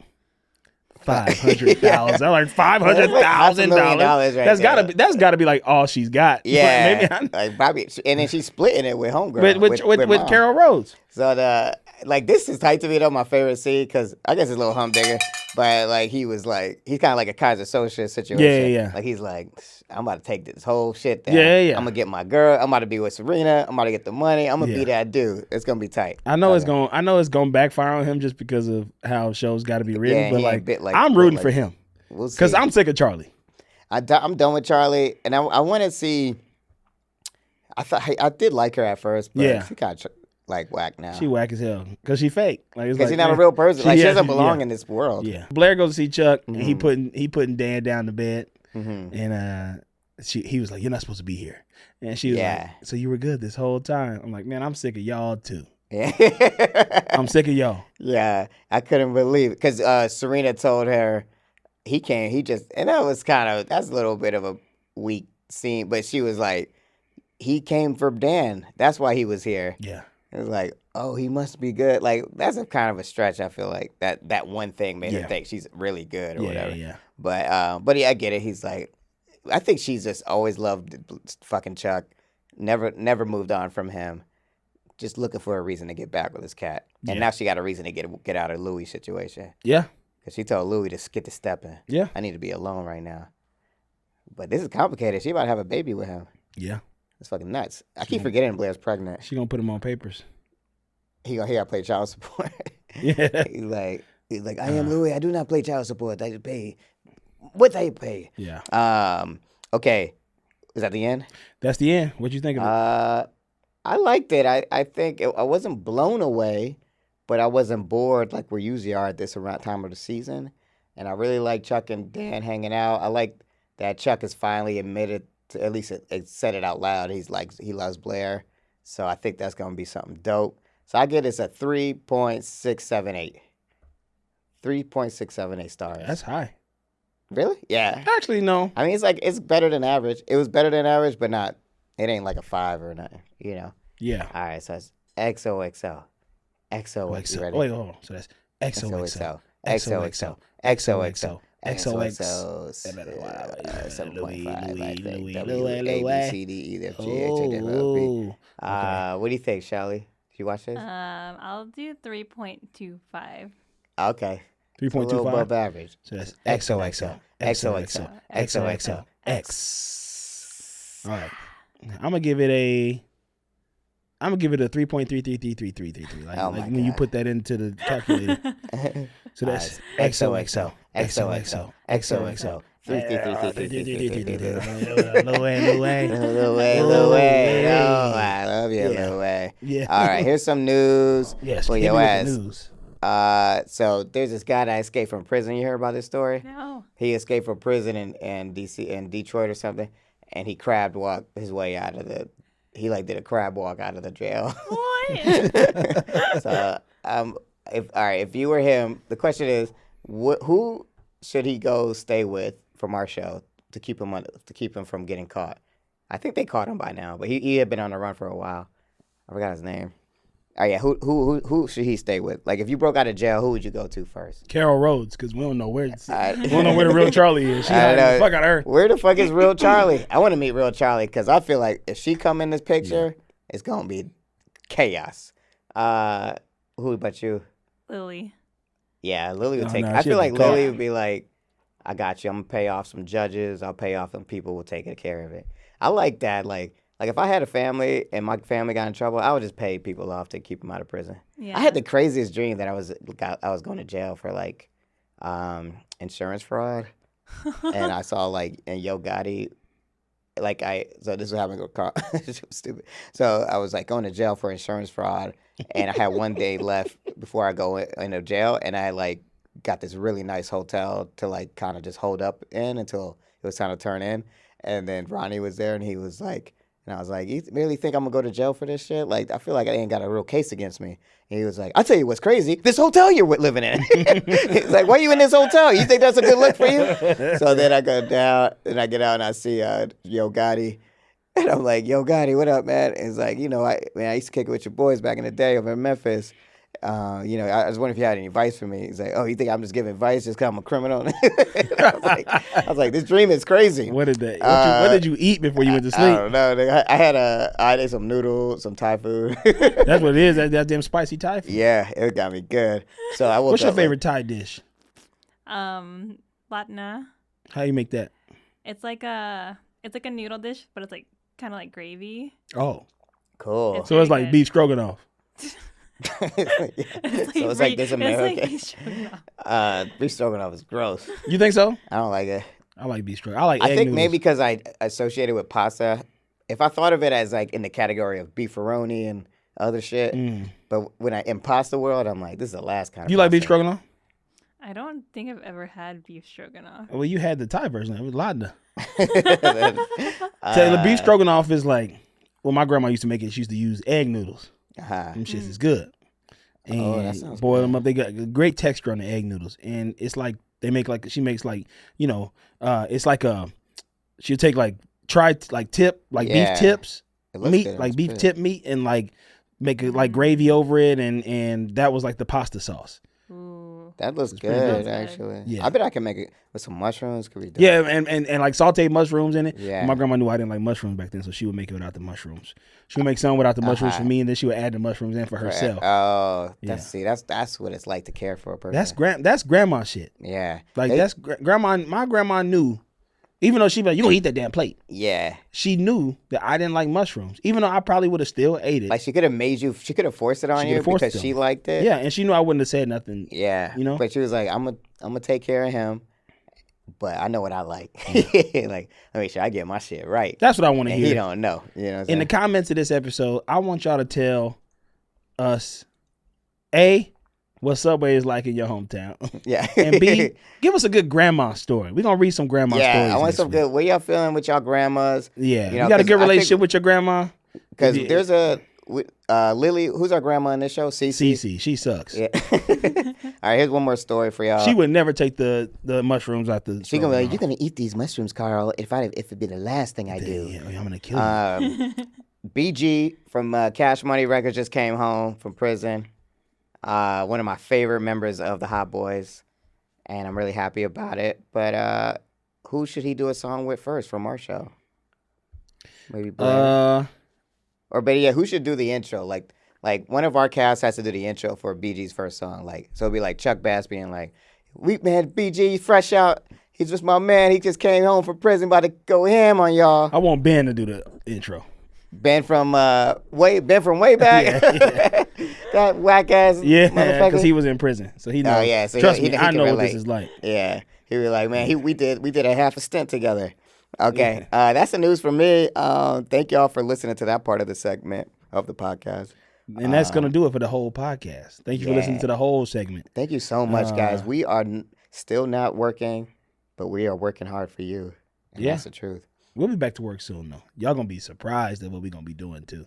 $500,000. I'm like $500,000. That's gotta be like all she's got. Yeah, maybe like Bobby, and then she's splitting it with homegirl with Carol Rhodes. So like this is tight to me though. My favorite scene because I guess it's a little humdinger, but like he's kind of like a Kaiser Soze situation. Yeah. Like he's like, I'm about to take this whole shit down. Yeah. I'm gonna get my girl. I'm about to be with Serena. I'm about to get the money. I'm gonna be that dude. It's gonna be tight. I know it's gonna backfire on him just because of how shows got to be written. But I'm rooting for him because I'm sick of Charlie. I'm done with Charlie, and I want to see. I did like her at first, but she kind of like whack now. She whack as hell because she fake. Because she's not a real person. She doesn't belong in this world. Yeah. Blair goes to see Chuck, and he putting Dan down to bed, and he was like, "You're not supposed to be here," and she was like, "So you were good this whole time?" I'm like, "Man, I'm sick of y'all too." Yeah. I'm sick of y'all. Yeah, I couldn't believe it because Serena told her he came. And that's a little bit of a weak scene, but she was like, he came for Dan. That's why he was here. Yeah. It was like, oh, he must be good. Like, that's a kind of a stretch, I feel like. That one thing made her think she's really good or whatever. Yeah. But yeah, I get it. He's like, I think she's just always loved fucking Chuck. Never moved on from him. Just looking for a reason to get back with his cat. And now she got a reason to get out of Louis' situation. Yeah. Because she told Louis to get to stepping. Yeah. I need to be alone right now. But this is complicated. She about to have a baby with him. Yeah. It's fucking nuts. I keep forgetting Blair's pregnant. She gonna put him on papers. He gotta play child support. Yeah. He's like, I am Louis. I do not play child support. I pay what they pay. Yeah. Okay. Is that the end? That's the end. What you think of it? I liked it. I think I wasn't blown away, but I wasn't bored like we usually are at this around time of the season. And I really like Chuck and Dan hanging out. I like that Chuck has finally admitted. At least it said it out loud. He loves Blair. So I think that's going to be something dope. So I get it's a 3.678. 3.678 stars. That's high. Really? Yeah. Actually, no. I mean, it's better than average. It was better than average, but it ain't like a 5 or nothing, you know? Yeah. All right, so it's XOXO. XOXO. Wait, hold on. So that's XOXO. XOXO. XOXO. XOXO. 7.5, I think. W, A, B, C, D, E, F, G, H, I, J, K, L, M, N, O, P. What do you think, Shelly? Did you watch this? I'll do 3.25. Okay. 3.25. A little above average. So that's XOXO. XOXO. XOXO. X. All right. I'm gonna give it a 3.333333. Like when you put that into the calculator. So that's XOXO. XOXO. XOXO. Lil Way. Oh, I love you, Lil Way. Yeah. All right, here's some news for your ass. News. So there's this guy that escaped from prison. You heard about this story? No. He escaped from prison in Detroit or something, and he crab walked his way out of the. He did a crab walk out of the jail. What? So if you were him, the question is, who should he go stay with from our show to keep him from getting caught? I think they caught him by now, but he had been on the run for a while. I forgot his name. Oh yeah, who should he stay with? Like if you broke out of jail, who would you go to first? Carol Rhodes, because we don't know where the real Charlie is. She like, the fuck out of her. Where the fuck is real Charlie? I want to meet real Charlie because I feel like if she come in this picture, it's gonna be chaos. Who about you? Lily. Yeah, Lily would take. I feel like Lily would be like, I got you. I'm gonna pay off some judges. I'll pay off some people who take care of it. I like that. Like if I had a family and my family got in trouble, I would just pay people off to keep them out of prison. Yeah. I had the craziest dream that I was going to jail for insurance fraud, and I saw in Yo Gotti, so this is what happened with Carl. It was stupid. So I was going to jail for insurance fraud, and I had one day left before I go into jail, and I got this really nice hotel to kind of just hold up in until it was time to turn in, and then Ronnie was there, and he was like. And I was like, you really think I'm going to go to jail for this shit? I feel like I ain't got a real case against me. And he was like, I'll tell you what's crazy. This hotel you're living in. He's like, why are you in this hotel? You think that's a good look for you? So then I go down, and I get out, and I see Yo Gotti. And I'm like, Yo Gotti, what up, man? And he's like, I used to kick it with your boys back in the day over in Memphis. I was wondering if you had any advice for me. He's like, oh, you think I'm just giving advice just because I'm a criminal? I was like, this dream is crazy. What did you eat before you went to sleep? I don't know. I ate some noodles, some Thai food. That's what it is. That damn spicy Thai food. Yeah, it got me good. So I woke What's your up, favorite Thai dish? Latna. How you make that? It's like a noodle dish, but it's like kind of like gravy. Oh, cool. So it's like beef stroganoff. It's like this American. Beef stroganoff is gross. You think so? I don't like it. I like beef stroganoff. I like. I think maybe because I associate it with pasta. If I thought of it as like in the category of beefaroni and other shit, but when in pasta world, I'm like, this is the last kind of. You like beef stroganoff? I don't think I've ever had beef stroganoff. Well, you had the Thai version. It was ladna. The beef stroganoff is like, well, my grandma used to make it. She used to use egg noodles. Them shits is good. And boil them up. They got great texture on the egg noodles. And it's like, she makes like, it's like she'll take like, beef tips, meat, like beef tip meat, and like make it like gravy over it. And that was like the pasta sauce. Ooh. That looks good, actually. Yeah. I bet I can make it with some mushrooms. Could be done. Yeah, and like sauteed mushrooms in it. Yeah. My grandma knew I didn't like mushrooms back then, so she would make it without the mushrooms. She would make some without the mushrooms for me, and then she would add the mushrooms in for herself. Oh, that's what it's like to care for a person. That's grandma shit. Yeah. Like that's grandma. My grandma knew, even though she'd be like, you gonna eat that damn plate. Yeah. She knew that I didn't like mushrooms, even though I probably would have still ate it. Like she could have forced it on you because she liked it. Yeah, and she knew I wouldn't have said nothing. Yeah. But she was like, I'm gonna take care of him. But I know what I like. Like, I make sure I get my shit right. That's what I want to hear. He don't know. You know what I'm saying? In the comments of this episode, I want y'all to tell us, A, what Subway is like in your hometown. Yeah. And B, give us a good grandma story. We're going to read some grandma stories. Yeah, I want some good. What y'all feeling with y'all grandmas? Yeah. You got a good relationship with your grandma? Because there's Lily, who's our grandma in this show? Cece. She sucks. Yeah. All right, here's one more story for y'all. She would never take the mushrooms out the. She gonna be like, you're gonna eat these mushrooms, Carl. If it'd be the last thing I do. Yeah, I'm gonna kill you. BG from Cash Money Records just came home from prison. One of my favorite members of the Hot Boys, and I'm really happy about it. But who should he do a song with first from our show? Maybe Blair. Or better yet, who should do the intro? Like one of our cast has to do the intro for BG's first song. Like, so it'd be like Chuck Bass being like, man, BG fresh out. He's just my man. He just came home from prison, about to go ham on y'all. I want Ben to do the intro. Ben from way back. Yeah. That whack ass. Yeah, because he was in prison, so he knows. Oh yeah, so trust me, I know what this is like. Yeah, he was like, man, we did a half a stint together. Okay, that's the news for me. Thank y'all for listening to that part of the segment of the podcast. And that's going to do it for the whole podcast. Thank you for listening to the whole segment. Thank you so much, guys. We are still not working, but we are working hard for you. And that's the truth. We'll be back to work soon, though. Y'all going to be surprised at what we're going to be doing, too.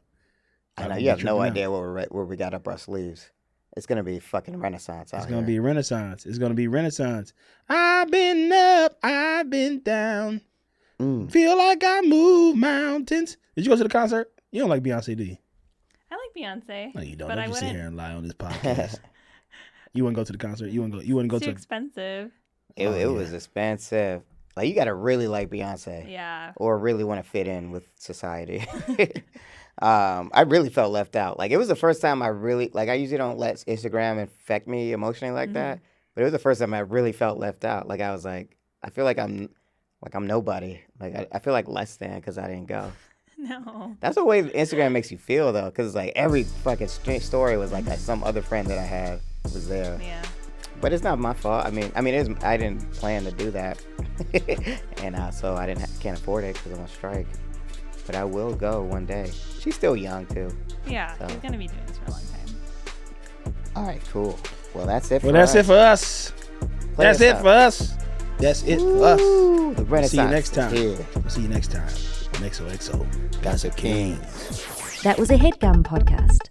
I know. You have no idea where we got up our sleeves. It's going to be fucking renaissance out here. It's going to be renaissance. It's going to be renaissance. I've been up, I've been down. Feel like I move mountains. Did you go to the concert? You don't like Beyonce, do you? I like Beyonce. No, you don't. Don't you sit here and lie on this podcast. You wouldn't go to the concert? You wouldn't go to? Too expensive. It was expensive. Like, you got to really like Beyonce. Yeah. Or really want to fit in with society. I really felt left out. Like, it was the first time I really, like, I usually don't let Instagram affect me emotionally like that. But it was the first time I really felt left out. Like, I was like, I feel like I'm nobody. Like, I feel like less than because I didn't go. No. That's the way Instagram makes you feel, though, because it's like every fucking story was like some other friend that I had was there. Yeah. But it's not my fault. I mean, I didn't plan to do that, and so I can't afford it because I'm on strike. But I will go one day. She's still young too. Yeah, so. She's gonna be doing this for a long time. All right, cool. Well, that's it. That's it for us. That's it for us. That's it for us. The Renaissance. See you next time. We'll see you next time on XOXO Gossip Kings. That was a Headgum podcast.